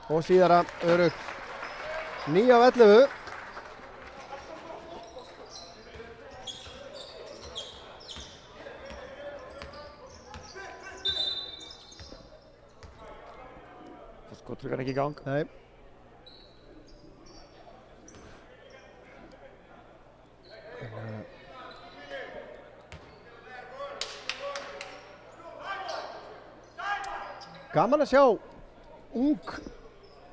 Og síðara örugt 9 af 11. Það skottrykkan ekki í gang. Nei. Gaman að sjá ung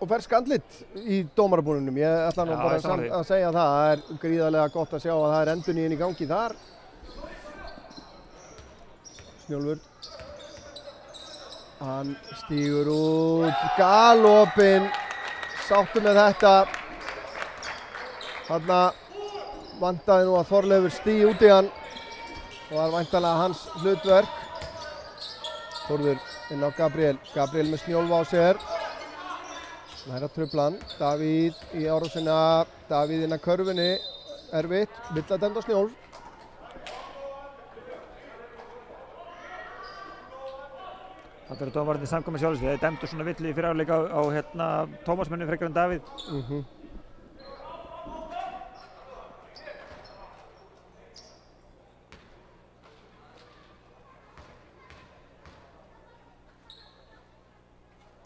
og fersk andlit í dómarabúninum. Ég ætla nú bara að segja það. Það er gríðarlega gott að sjá að það er endurnýjun í gangi þar. Snjólfur. Hann stígur út. Galopinn. Sáttu með þetta. Þarna vantaði nú að Þorleifur stígi út í hann og var væntanlega hans hlutverk. Þórður inn á Gabriel. Gabriel með Snjólf á sér. Næra truflan. Davíð í árásina. Davíð inn að körfunni. Erfitt. Vill að dæmda Snjólf. Þetta eru dómararnir samkvæmið sjálfsvið. Þeir dæmdu svona villu í fyrri hálfleik á Tómasmönnum frekar en Davíð.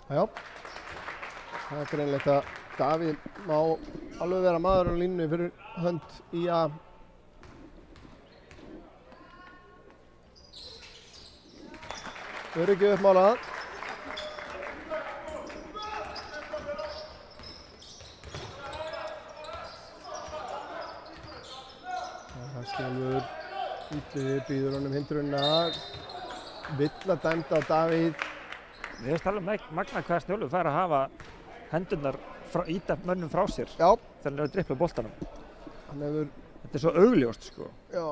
Já, það er greinlegt að Davíð má alveg vera maður á línunni fyrir hönd ÍA. Öryggi uppmálað. Skjálfur Ítliði býður honum hindrunna. Villa dæmd á Davíð. Við hefum talað magna hvað Snjólfur fær að hafa hendurnar íta mönnum frá sér. Já. Þegar hann er að dribbla boltanum. Þetta er svo augljóst sko. Já.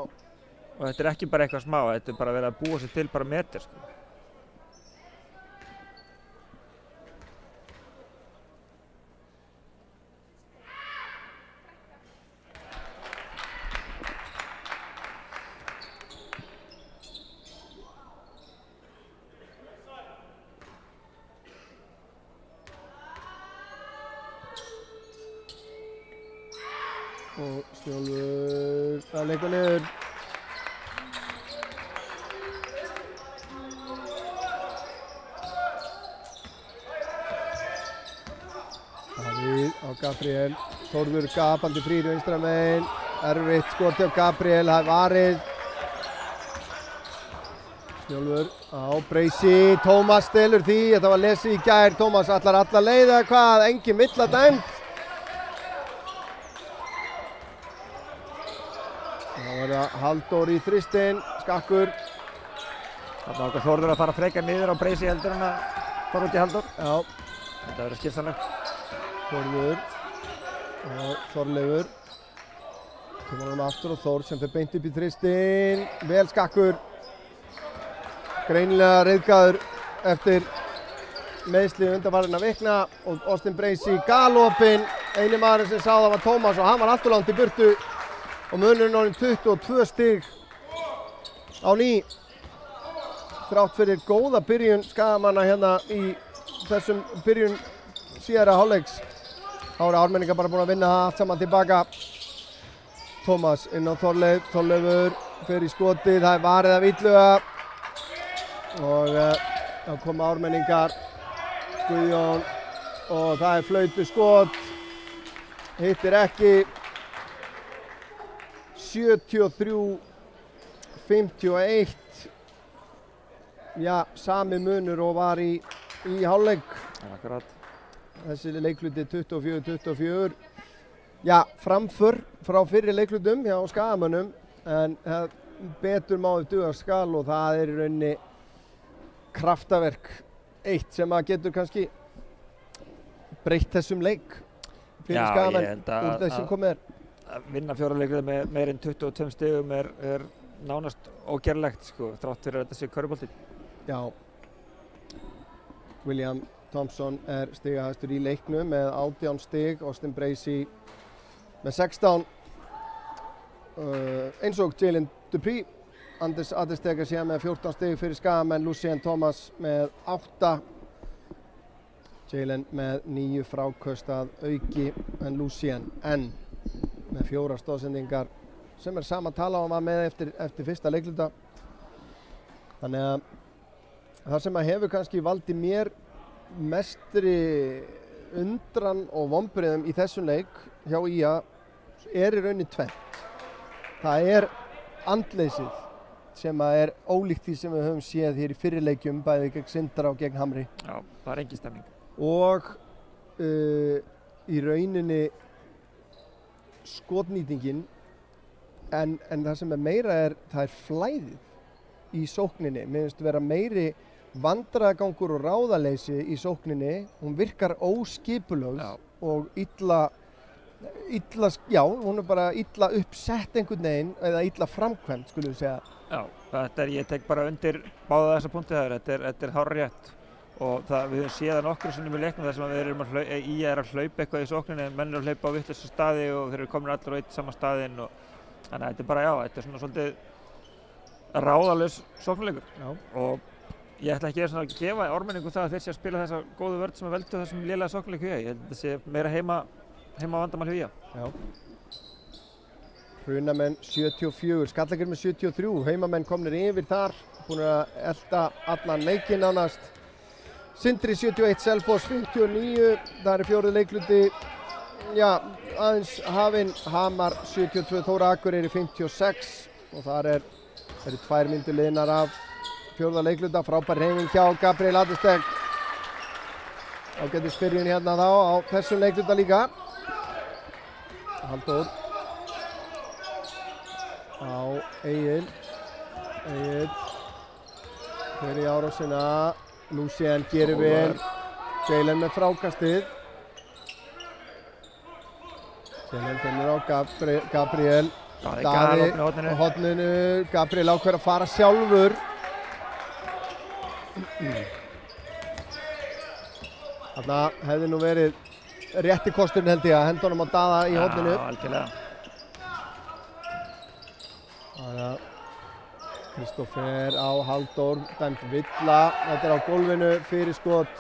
Og þetta er ekki bara eitthvað smá, þetta er bara verið að búa sér til bara meter sko. Og Snjólfur að leika niður. Davíð á Gabriel. Þórður gapandi frýr vinstra megin. Erfitt skot hjá Gabriel, það er varið. Snjólfur á Breysi. Tómas stelur því, þetta var lesið í gær. Tómas allar leið eða hvað, engin villa dæmt. Halldór í þristinn, skakkur. Þarna okkar Þórður að fara frekar niður á Breysi heldur en að fara út í Halldór. Já. Þetta verður skipsanlegt. Þórður og Þorleifur. Kemur hann aftur og Þór sem fer beint upp í þristinn. Vel skakkur. Greinilega reiðgaður eftir meiðsli undanfarinna vikna og Austin Breysi galopinn. Eini maðurinn sem sá það var Tómas og hann var alltof langt í burtu. Og munurinn orðinn 22 stig á ný. Þrátt fyrir góða byrjun Skagamanna hérna í þessum byrjun síðara hálfleiks. Þá eru Ármenningar bara búin að vinna það allt saman tilbaka. Tómas inn á Þorleif, Þorleifur fer í skotið, það er varið af Illuga. Og þá koma Ármenningar, Guðjón og það er flautu skot. Hittir ekki. 73-51. Já, sami munur og var í hálfleik. Akkurat. Þessi leikluti 24-24. Já, framför frá fyrri leiklutum hjá Skagamönnum en betur máður duga skal og það er í rauninni kraftaverk eitt sem að getur kannski breytt þessum leik fyrir Skagamenn úr þess sem komið er. Að vinna fjóraleikluti með meir en 22 stigum er nánast ógerlegt sko, þrátt fyrir að þetta sé körfubolti. Já. William Thompson er stigahæstur í leiknum með 18 stig, Austin Breysi með 16. Eins og Jalen Dupree, Anders Adestegar sé með 14 stig fyrir Skagamenn, Lucien Thomas með 8. Jalen með 9 fráköst að auki en Lucien enn með 4 stoðsendingar sem er sama tala og hann var með eftir fyrsta leikluta. Þannig að það sem að hefur kannski valdið mér mestri undran og vonbrigðum í þessum leik hjá ÍA er í rauninni tvennt. Það er andleysið sem að er ólíkt því sem við höfum séð hér í fyrri leikjum bæði gegn Sindra og gegn Hamri. Já, það er engin stemning. Og í rauninni skotnýtingin en það sem er meira það er flæðið í sókninni. Mér finnst vera meiri vandræðagangur og ráðaleysi í sókninni. Hún virkar óskipulögð og illa illa, já, hún bara illa uppsett einhvern veginn eða illa framkvæmt, skulum við segja. Já, ég tek bara undir báða þessa punkti þar, þetta er hárrétt og við höfum séð það nokkrum sinnum í leiknum þar sem við erum að hlaupa eitthvað í sókninni en menn eru að hlaupa á vitlausa staði og þeir eru komin allir á eitt sama staðinn og þannig að þetta er bara, þetta er svona svolítið ráðalaus sóknarleikur og ég ætla ekki að gefa Ármenningum það að þeir sé að spila þessa góðu vörn sem veldu þessum lélega sóknarleiku ég held að þetta sé meira heima vandamál hjá Já. Hrunamenn 74, Skallagrímur með 73, heimamenn komnir yfir þar, búin að elta allan leikinn nánast. Sindri 71, Selfoss 59, það er fjórði leikluti, aðeins hafinn, Hamar 72, Þóra Akureyri 56 og þar eru 2 mínútur liðnar af fjórða leikluta, frábær hreyfing hjá Gabriel Adestek. Ágætis byrjun hérna þá á þessum leikluta líka. Halldór á Egil fer í árásina, Lucien gerir vel, Jalen með frákastið, Jalen finnur á Gabriel, Daði á horninu, Gabriel ákveður að fara sjálfur. Þarna hefði nú verið rétti kosturinn held ég að henda honum á Daða í horninu. Já, algjörlega. Kristófer á Halldór, dæmt villa, þetta á gólfinu, fyrir skot.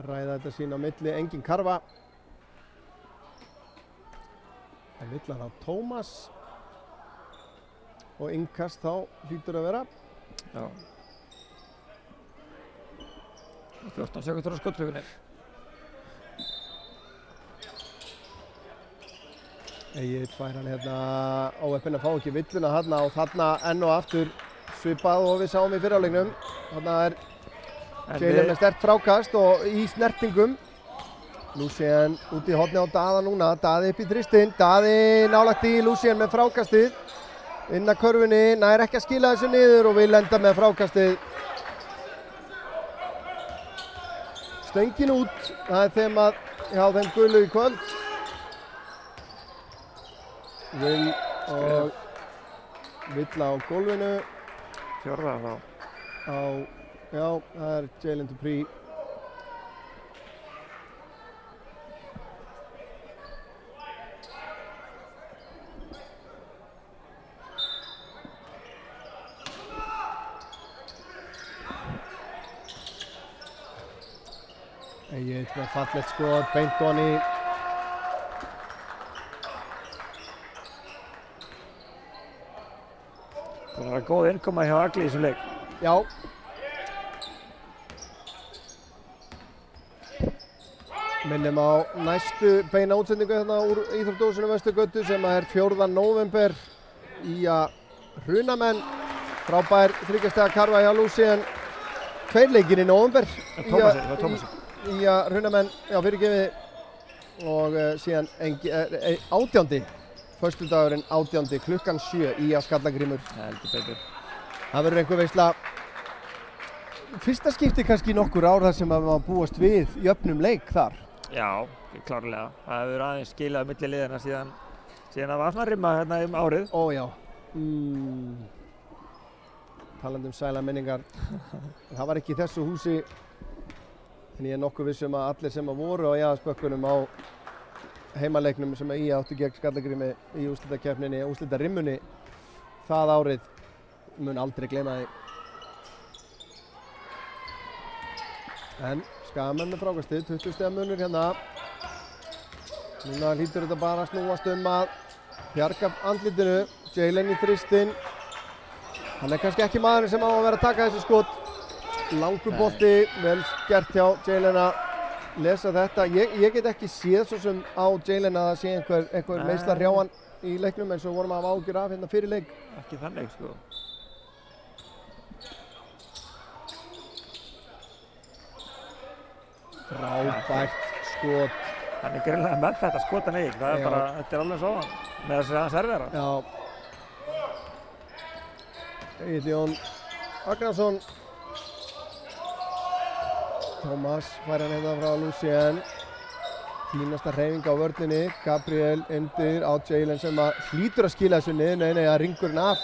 Ræða þetta sín á milli, engin karfa. En villan á Tómas og innkast þá hlýtur að vera. Já. 14 sekúndur á skotklukkunni. Egill fær hann hérna óheppinn að fá ekki villuna þarna og þarna enn og aftur svipað og við sáum í fyrri hálfleiknum. Þarna Jalen með sterkt frákast og í snertingum. Lucien út í horni á Daða núna, Daði upp í þristinn, Daði nálægt í Lucien með frákastið. Inn að körfunni, nær ekki að skila þessu niður og vil enda með frákastið. Stöngin út, það er þemað hjá þeim gulu í kvöld. Villa á gólfinu. Fjórða þá. Já, það er Jalen Dupree. Egill með fallegt skot, beint ofan í. Það var góð innkoma hjá Agli í þessum leik. Já. Minnum á næstu beina útsendingu hérna úr Íþróttahúsinu Vesturgötu sem er 4. nóvember í Hrunamenn. Frábær 3 stiga karfa hjá Lucien. 2 leikir í nóvember. Tómasi. Í Hrunamenn, fyrirgefið og síðan 18. Föstudagurinn 18. klukkan 7 í Skallagrímur. Heldur betur. Það verður einhver veisla. Fyrsta skipti kannski nokkur ár þar sem að maður búast við jöfnum leik þar. Já, klárlega. Það hefur aðeins skilað milli liðana síðan það var svona rimma hérna árið. Ó já. Talandi sæla minningar. Það var ekki í þessu húsi. En ég er nokkuð viss að allir sem voru á jaðarspökkunum á heimaleiknum sem IA átti gegn Skallagrími í úrslitakeppninni, úrslitarimmunni það árið mun aldrei gleyma því. En Skagamenn með frákastið, 20 stiga munur hérna. Núna hlýtur þetta bara að snúast að bjarga andlitinu. Jalen í þristinn. Hann er kannski ekki maðurinn sem á að vera að taka þessu skot. Langur bolti, vel gert hjá Jalen að lesa þetta. Ég get ekki séð svo sem á Jalen að það sé einhver meiðsla hrjá hann í leiknum eins og vorum að hafa áhyggjur af hérna fyrir leik. Ekki þannig sko. Frábært skot. Hann er greinilega með þetta skotan Egill, það er bara, þetta er alveg svo með þess að hann servera. Já, Egill Jón Agnarsson. Tómas fær hann hérna frá Lucien. Fínasta hreyfing á vörninni. Gabriel undir á Jalen sem að hlýtur að skila þessu niður. Nei, að ringurinn af.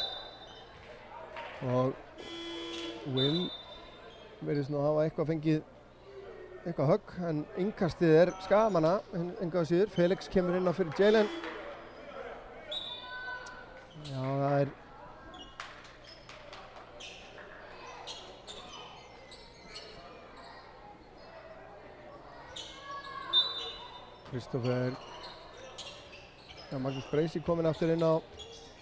Og Will verðist nú hafa eitthvað fengið eitthvað högg, en innkastið skamanna, enga síður. Felix kemur inn á fyrir Jalen. Já, það Kristoffer. Já, Magnús Breisi kominn aftur inn á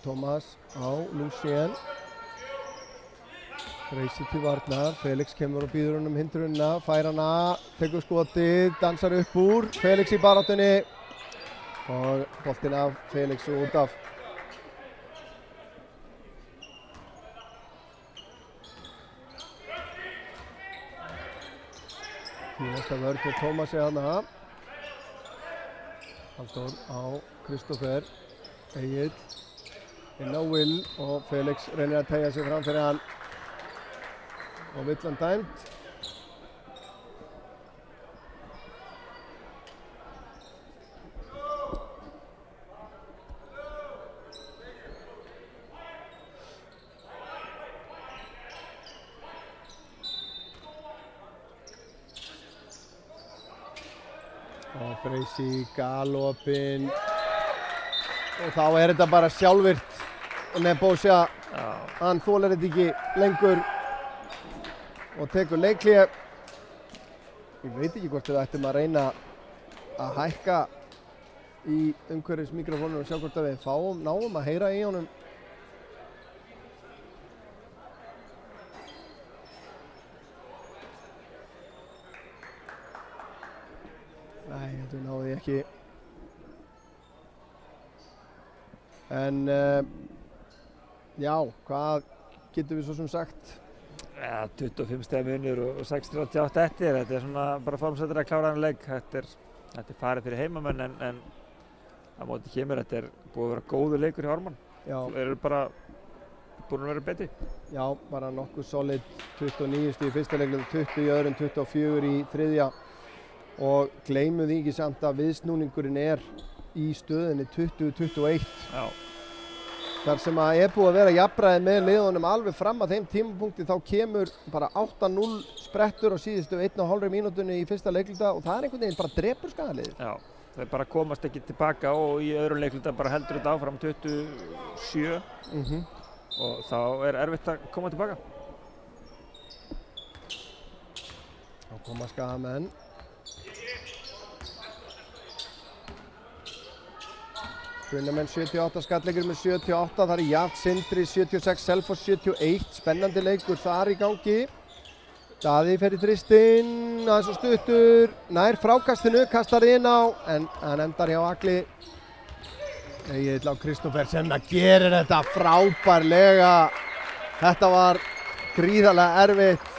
Tómas á Lucien. Breisi til varnar, Felix kemur og býður honum hindrunina, fær hana, tekur skotið, dansar upp úr, Felix í baráttunni og boltinn af Felix út af. Fínasta vörn til Tómasi hana. Halldór á Kristoffer, Egill inn á Will og Felix reynir að teygja sig fram fyrir hann og vill hann dæmt. Og Breisi galopinn og þá þetta bara sjálfvirt og Nebojsa, hann þolir þetta ekki lengur og tekur leikhlé. Ég veit ekki hvort við ættum að reyna að hækka í umhverfismikrofónum og sjá hvort að við náum að heyra í honum. Nei, þetta náði ég ekki. En já, hvað getum við svo sem sagt? Ja, 25 stiga munur og 6:38 eftir. Þetta svona bara formsettur að klára hann leik. Þetta er farið fyrir heimamenn en á móti kemur. Þetta búið að vera góður leikur hjá Ármann. Já. Þeir eru bara búin að vera betri. Já, bara nokkuð solid. 29 stig í fyrsta leiknum, 20 í öðrum, 24 í þriðja. Og gleymum því ekki samt að viðsnúningurinn í stöðinni 20-21. Já. Þar sem að búið að vera jafnræði með liðunum alveg fram að þeim tímapunkti, þá kemur bara 8-0 sprettur á síðustu 1,5 mínútunni í fyrsta leikluta og það einhvern veginn bara drepur skagaliðið. Já, þeir bara komast ekki tilbaka og í öðrum leikluta bara heldur þetta áfram 27 og þá erfitt að koma tilbaka. Þá koma skagamenn. Hrunamenn 78, Skalleikur með 78, það Jafn Sindri 76, Selfoss 71, spennandi leikur þar í gangi. Daði fer í þristinn, aðeins og stuttur, nær frákastinu, kastar inn á, en hann endar hjá Agli. Egill á Kristoffer sem gerir þetta frábærlega. Þetta var gríðarlega erfitt.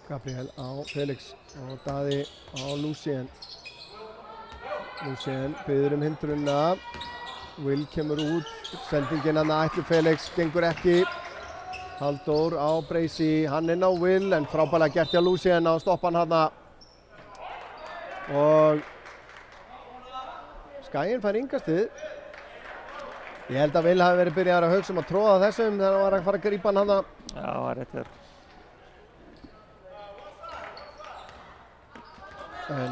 Gabriel á Felix og Daði á Lucien. Lucien biður hindrunna. Will kemur út. Sendingin hann ætli Felix, gengur ekki. Halldór á Breisi, hann inn á Will en frábærlega gert hjá Lucien á stoppan hann. Og Skaginn fær innkastið. Ég held að Will hafi verið byrjaður að hugsa að tróða þessum þegar hann var að fara að grípa hann. Já, það rétt þér. En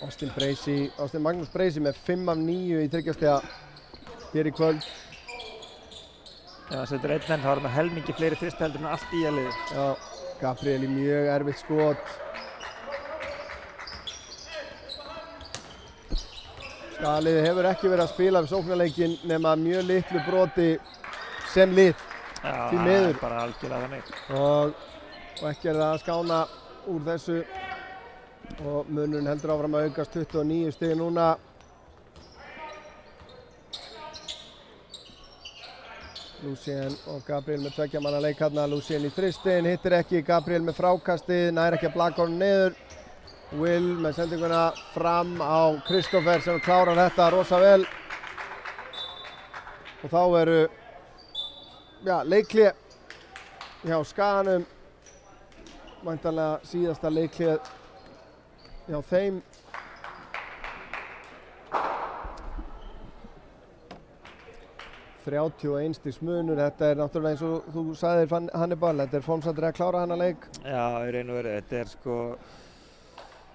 Austin Magnús Breisi með 5 af 9 í þriggjastiga hér í kvöld. Já, það setur einn enn, þá erum við helmingi fleiri þrista heldur en allt í liði. Já, Gabriel í mjög erfitt skot. Skagaliðið hefur ekki verið að spila við sóknarleikinn nema mjög litlu broti sem lið. Já, því miður. Bara algjörlega þannig. Og ekki það að skána úr þessu og munurinn heldur áfram að aukast 29 stig núna. Lucien og Gabriel með 2 manna leik hérna. Lucien í þristinn, hittir ekki, Gabriel með frákastið, nær ekki að blaka honum niður. Will með sendinguna fram á Kristoffer sem klárar þetta rosa vel. Og þá eru leikhlé hjá Skaganum. Væntanlega síðasta leikhlé hjá þeim. ...31 stigs munur, þetta er náttúrulega eins og þú sagðir Hannibal, þetta er formsatriði að klára hana leik. Já, í raun og veru, þetta er sko,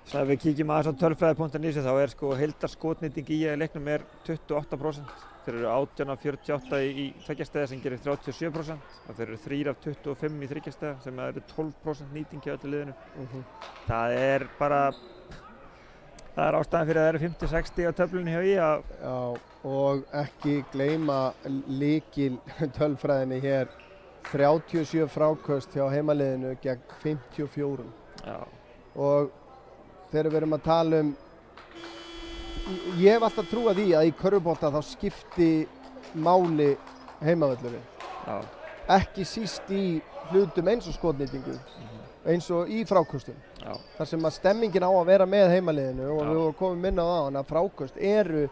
svo ef við kíkjum aðeins á tölfræði.is þá er sko heildarskotnýting í leiknum er 28%. Þeir eru 18 af 48 í tveggjastæða sem gerir 37% og þeir eru 3 af 25 í þryggjastæða sem eru 12% nýting hjá öllu liðinu. Það er bara, það er ástæðan fyrir að það eru 50-60 á töflunni hjá IA. Já, og ekki gleyma lykil tölfræðinni hér. 37 fráköst hjá heimaliðinu gegn 54. Já. Og þegar við erum að tala ég hef alltaf trúað því að í körfubolta þá skipti máli heimavöllurinn. Já. Ekki síst í hlutum eins og skotnýtingu, eins og í fráköstum. Já. Þar sem að stemmingin á að vera með heimaliðinu og við komum inn á það að fráköst eru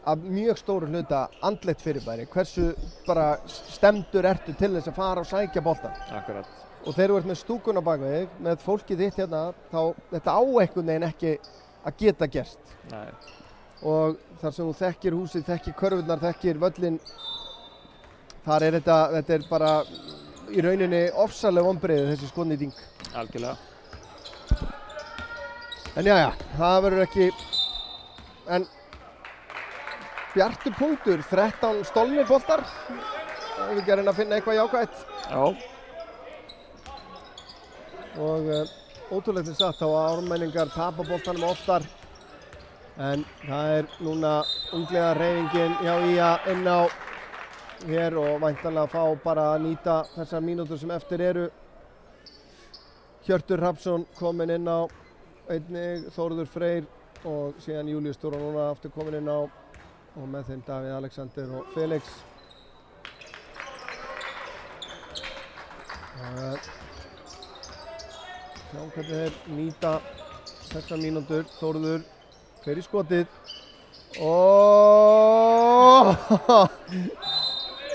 að mjög stóru hluta andlegt fyrirbæri. Hversu bara stemdur ertu til þess að fara og sækja boltann. Akkurat. Og þegar þú ert með stúkun á bakvið, með fólkið þitt hérna, þá þetta á einhvern veginn ekki að geta gerst. Nei. Og þar sem þú þekkir húsið, þekkir körfurnar, þekkir völlin, þar er þetta er bara í rauninni ofsalega vonbrigði þessi skotnýting. Algjörlega. En jæja, það verður ekki, en bjartur punktur, 13 stolnir boltar. Við erum ekki að reyna að finna eitthvað jákvætt. Já. Og ótrúlegt satt á að ármenningar tapa boltanum oftar. En það er núna unglega hreyfingin hjá IA inn á hér og væntanlega fá bara að nýta þessar mínútur sem eftir eru. Hjörtur Hrafnsson kominn inn á, einnig Þórður Freyr og síðan Júlíus Þóra núna aftur kominn inn á og með þeim Davíð Alexander og Felix. Sjá hvernig þeir nýta þessar mínútur. Þórður fer í skotið og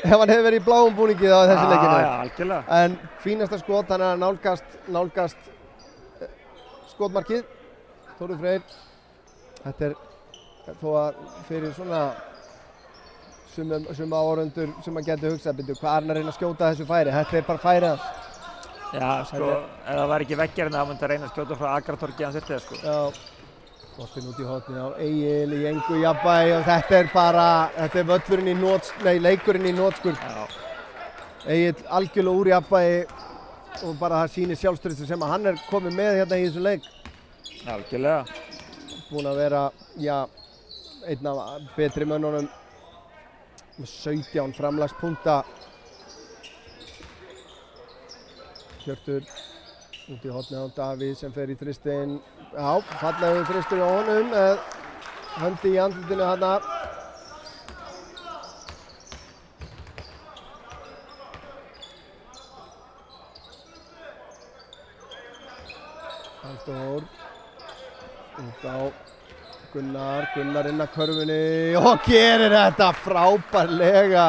ef hann hefur verið í bláum búningi þá þessi leikinu. Já, algjörlega. En fínasta skot, hann er að nálgast skotmarkið. Þórður Freyr. Þetta er þó að fyrir svona suma áhorfendur sem að geta hugsað, byrju, hvað er hann að reyna að skjóta þessu færi? Þetta er bara færið hans. Já, sko, ef það var ekki veggjarinn þá myndi að reyna að skjóta frá Akratorgi hann þurfti það, sko. Já, boltinn út í hornið á Egil í engu jafnvægi og þetta er bara, þetta er völlurinn í leikurinn í hnotskurn. Já. Egil algjörlega úr jafnvægi og bara það sýnir sjálfstrausti sem að hann er komið með hérna í þessu leik. Algjörlega. Búinn að vera, já, einn af betri mönnunum með 17 framlagspunkta. Hjörtur út í hornið á Davíð sem fer í þristinn. Já, fallegur þristur á honum með höndi í andlitinu þarna. Halldór út á Gunnar inn að körfunni og gerir þetta frábærlega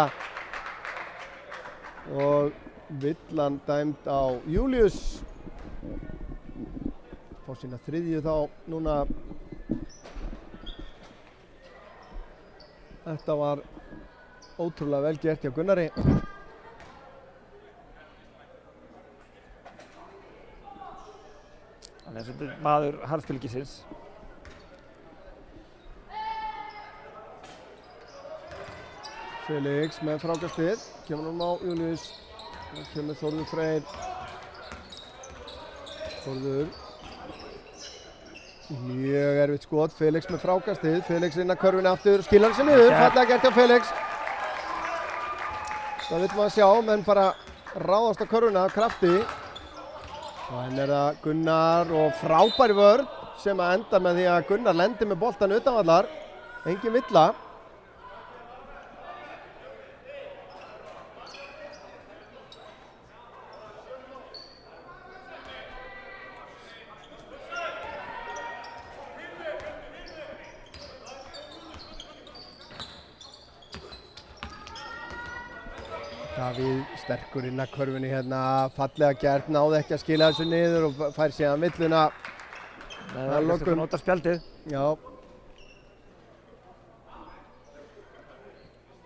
og villan dæmd á Júlíus. Fá sína þriðju þá núna. Þetta var ótrúlega vel gert hjá Gunnari. Hann er svolítið maður harðfylgisins. Felix með frákastið, kemur hann á Júlíus. Kemur Þórður Freyr. Þórður. Mjög erfitt skot, Felix með frákastið. Felix inn að körfunni aftur, skilar hann sig niður. Fallega gert hjá Felix. Það vill maður sjá, menn bara ráðast á körfuna af krafti. Og henn er það Gunnar og frábæri vörn sem að enda með því að Gunnar lendir með boltan utanvallar. Engin villa. Davíð sterkur inn að körfunni hérna, fallega gert, náði ekki að skila þessu niður og fær síðan villuna. Það er kannski að nota spjaldið. Já.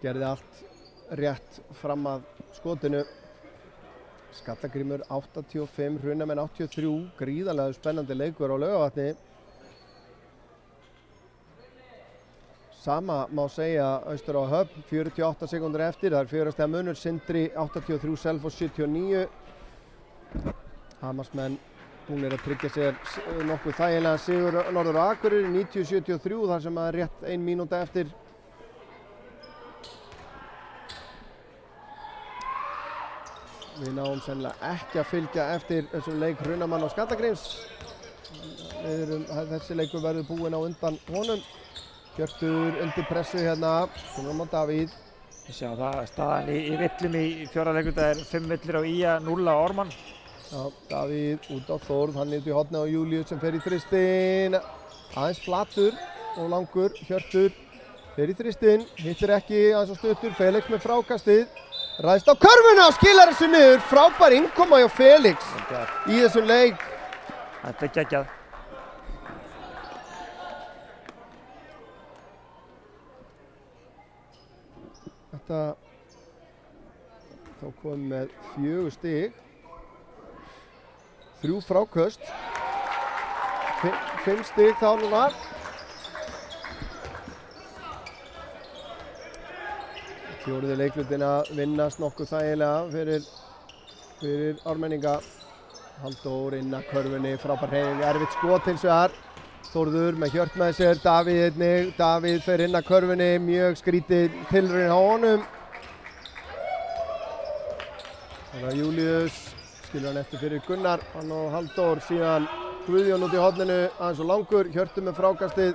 Gerði allt rétt fram að skotinu. Skallagrímur 85, Hrunamenn 83, gríðarlega spennandi leikur á Laugarvatni. Sama má segja austur á Höfn, 48 sekúndur eftir, það er 4 stiga munur, Sindri 83, Selfoss 79. Hamarsmenn búnir að tryggja sér nokkuð þægilega sigur Norður og Akureyri, 90-73, þar sem það er rétt 1 mínúta eftir. Við náum sennilega ekki að fylgja eftir þessum leik Hrunamann og Skallagríms. Þessi leikur verður búinn á undan honum. Hjörtur undir pressu hérna, komum á Davíð. Við sjáum það, staðan í villum í fjórða leikluta er 5 villir á Ía, 0 á Ármann. Já, Davíð út á Þórð, hann út í hornið á Júlíus sem fer í þristinn. Aðeins flatur og langur, Hjörtur fer í þristinn, hittir ekki aðeins á stuttur, Felix með frákastið. Ræðst á körfuna og skilar þessu niður, frábær innkoma hjá Felix í þessum leik. Þetta er geggjað. Þetta þá komum með 4 stig, 3 fráköst, 5 stig þá núna. Fjóruði leiklutin að vinnast nokkuð þægilega fyrir ármenninga. Halldór inn að körfunni, frábær hreyfing, erfitt skot hins vegar. Þórður með Hjört með sér, Davíð einnig, Davíð fer inn að körfunni, mjög skrítið tilraun á honum. Þannig að Júlíus skilur hann eftir fyrir Gunnar, hann og Halldór, síðan Guðjón út í horninu, aðeins og langur, Hjörtur með frákastið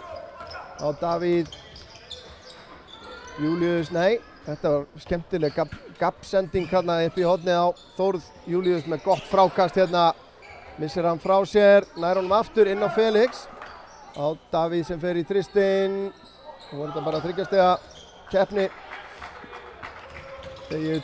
á Davíð. Júlíus, nei, þetta var skemmtileg gappsending hérna upp í hornið á Þórð. Júlíus með gott frákast hérna, missir hann frá sér, nær honum aftur inn á Felix. Á Davíð sem fer í þristinn, og voru þetta bara 3 stiga keppni. Egill.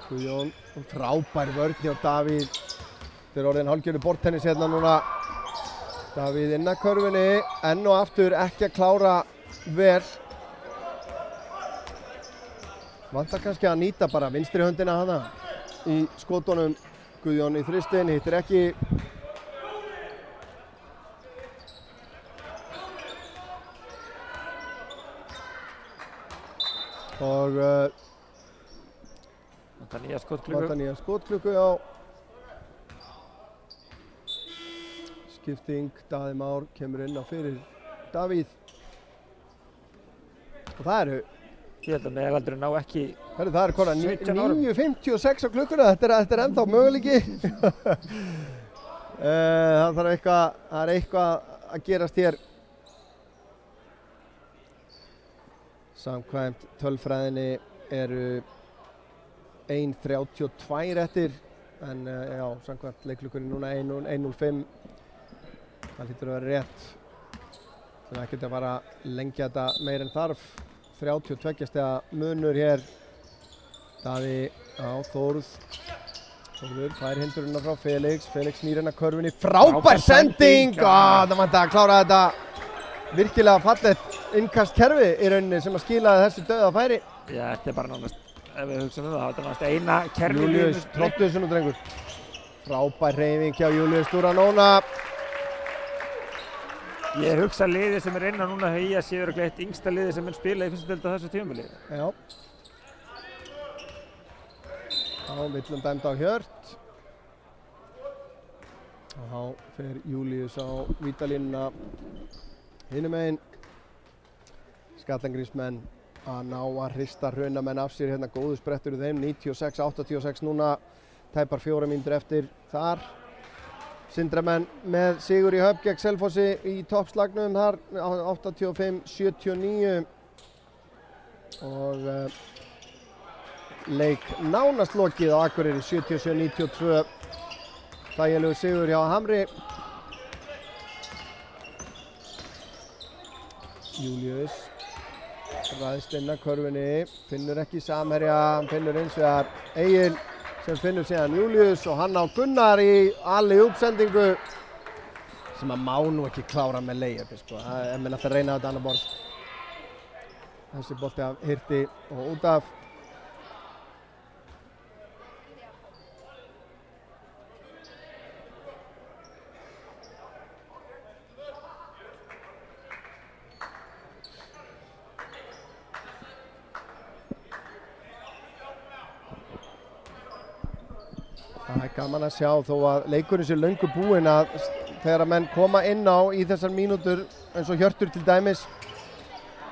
Guðjón, frábær vörn hjá Davíð. Þetta er orðin hálfgerður bortennis hérna núna. Davíð inn að körfunni, enn og aftur ekki að klára vel. Vantar kannski að nýta bara vinstri höndina hana í skotunum. Guðjón í þristinn, hittir ekki. Og vantar nýja skotklukku, já. Skipting, Daði Már kemur inn á fyrir Davíð. Og það eru Ég held að meðalaldurinn ná ekki... Það er konar 9:56 á klukkuna, þetta er ennþá möguleiki. Það er eitthvað að gerast hér. Samkvæmt tölfræðinni eru 1:32 eftir, en já, samkvæmt leiklukkunni núna 1:05. Það hlýtur að vera rétt. Þannig að ekki að fara að lengja þetta meir en þarf. 32 stiga munur hér. Daði á Þórð. Þórður fær hindurina frá Felix. Felix snýr hennar körfunni. Frábær sending! Það vantaði að klára þetta virkilega fallegt innkastkerfi í rauninni sem að skilaði þessu dauða færi. Já, þetta er bara nánast, ef við hugsaum það, þetta er nánast eina kerfi. Júlíus, tróttu þessu nú drengur. Frábær hreyfing hjá Júlíus Duranóna. Ég hugsa liðið sem er innan núna hjá Ía séu örugglega eitt yngsta liðið sem mun spila í fyrstu deild á þessu tímabili. Já. Þá villum dæmd á Hjört. Og þá fer Júlíus á vítalínuna hinum megin. Skallagrímsmenn að ná að hrista Hrunamenn af sér hérna, góðu sprettur í þeim, 96-86 núna, tæpar 4 mínútur eftir þar. Sindramenn með sigur í Höfn gegn Selfossi í toppslagnum þar, 85-79 og leik nánast lokið á Akureyri, 77-92. Þægilegu sigur hjá Hamri. Júlíus ræðst inn að körfunni, finnur ekki samherja, hann finnur eins vegar Egil sem finnur síðan Júlíus og hann á Gunnar í alli uppsendingu sem að má nú ekki klára með layup, sko. Það er minn alltaf að reyna þetta annar borð. Þessi bolti af Hirti og út af. Það er gaman að sjá þó að leikurinn sé löngu búinn að þegar að menn koma inn á í þessar mínútur eins og Hjörtur til dæmis,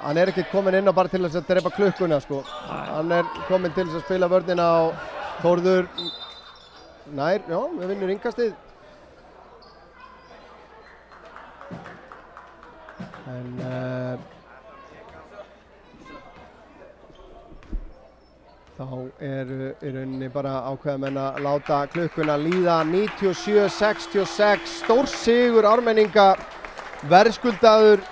hann er ekki komin inn á bara til þess að drepa klukkuna, sko. Hann er komin til þess að spila vörnina á Þórður nær, já, við vinnur innkastið. En þá eru í rauninni bara ákveða menn að láta klukkuna líða. 97-66, stór sigur Ármenninga, verðskuldaður.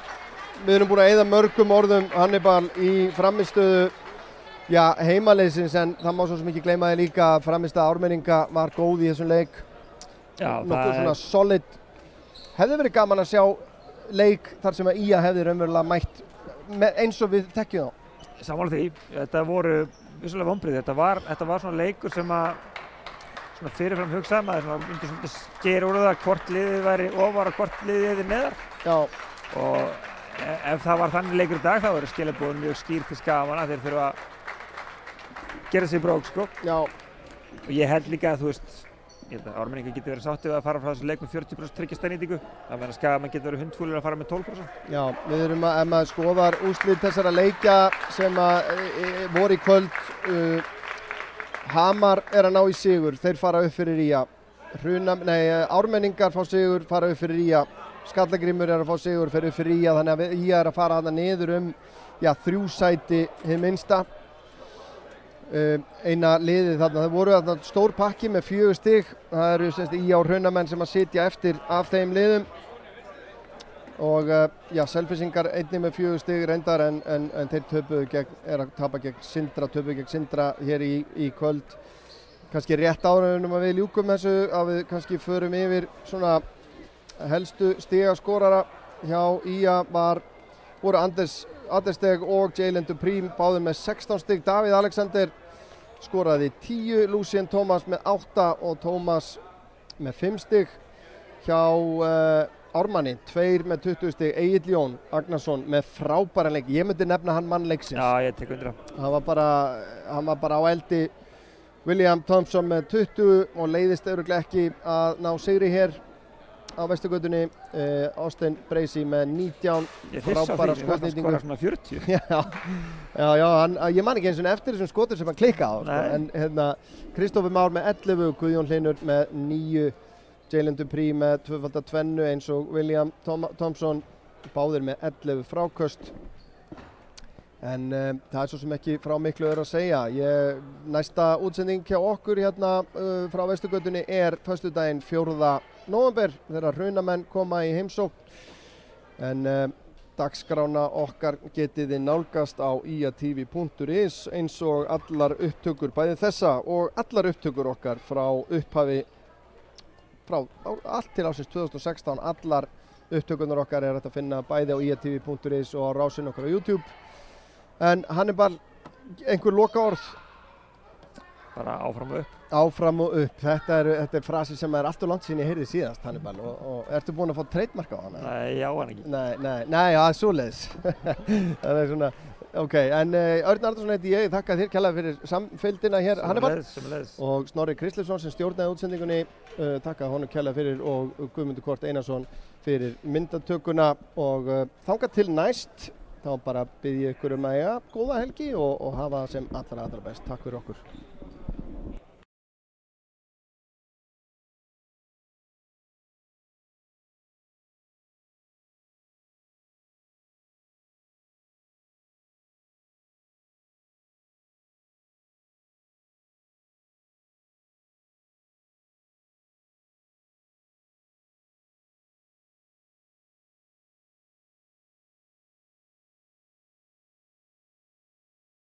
Við erum búin að eyða mörgum orðum Hannibal í frammistöðu heimaliðsins, en það má svo sem ekki gleyma því líka að frammistaða Ármenninga var góð í þessum leik. Já, nokkuð svona solid. Hefði verið gaman að sjá leik þar sem að IA hefði raunverulega mætt eins og við þekkjum þá. Sammála því, þetta voru vissulega vonbrigði. Þetta var svona leikur sem að svona fyrirfram hugsa, maður myndi svona skera úr það hvort liðið væri ofar og hvort liðið væri neðar. Já. Og ef það var þannig leikur í dag þá eru skilaboðin mjög skýr til Skagamenn, þeir þurfa að gera sig brók, sko. Já. Og ég held líka að ég held að Ármenningar geti verið sáttið við að fara frá þessu leik með 40% tryggjastænýtingu. Það meðan Skagamenn geti verið hundfúlir að fara með 12%. Já, við erum ef maður skoðar úrslit þessara leikja sem voru í kvöld, Hamar er að ná í sigur, þeir fara upp fyrir IA. Ármenningar fá sigur, fara upp fyrir IA. Skallagrímur er að fá sigur, fer upp fyrir IA, þannig að IA er að fara þarna niður 3 sæti hið minnsta. Eina liðið þarna, það voru þarna stór pakki með 4 stig, það eru IA og Hraunamenn sem að sitja eftir af þeim liðum og Selfyssingar einnig með 4 stig reyndar en þeir töpuðu gegn Sindra hér í kvöld. Kannski rétt áraunum að við ljúkum þessu, að við kannski förum yfir svona helstu stigaskorara hjá IA voru Anders Steg og Jalen Dupree, báðir með 16 stig. Davíð Alexander skoraði 10, Lucien Thomas með 8 og Thomas með 5 stig. Hjá Ármanni, 2 með 20 stig, Egill Jón Agnarsson með frábæran leik. Ég myndi nefna hann mann leiksins. Já, ég tek undir það. Hann var bara á eldi. William Thompson með 20 og leiðist örugglega ekki að ná sigri hér á Vesturgötunni. Austin Bracey með 19, frábæra skotnýtingu. Ég svona 40. Ég man ekki eins og eftir þessum skotur sem hann klikka á, sko. En Kristoffer Már með 11, Guðjón Hlynur með 9, Jalen Dupree með 2x2 eins og William Thompson, báðir með 11 fráköst. En það er svo sem ekki frá miklu öðru að segja. Næsta útsending hjá okkur hérna frá Vesturgötunni er föstudaginn 4. nóvember þegar Hraunamenn koma í heimsókn. En dagskrána okkar getið þið nálgast á iatv.is eins og allar upptökur, bæði þessa og allar upptökur okkar frá upphafi, frá allt til ársins 2016. Allar upptökunar okkar er hægt að finna bæði á iatv.is og á rásinn okkar á YouTube. En Hannibal, einhver lokaorð? Bara áfram og upp. Áfram og upp. Þetta er frasi sem er allt og langt síðan ég heyrði síðast, Hannibal. Og ertu búinn að fá trademark á hana? Nei, já, hann ekki. Nei, það er svoleiðis. Það er svona, ok. En Örn Arnarsson heiti ég, þakka þér kærlega fyrir samfylgdina hér, Hannibal. Sömuleiðis. Og Snorri Kristleifsson sem stjórnaði útsendingunni, þakka honum kærlega fyrir, og Guðmundur Kort Einarsson fyrir myndatökuna. Og þangað til næst, þá bara bið ég ykkur að eiga góða helgi og hafa sem allra best. Takk fyrir okkur.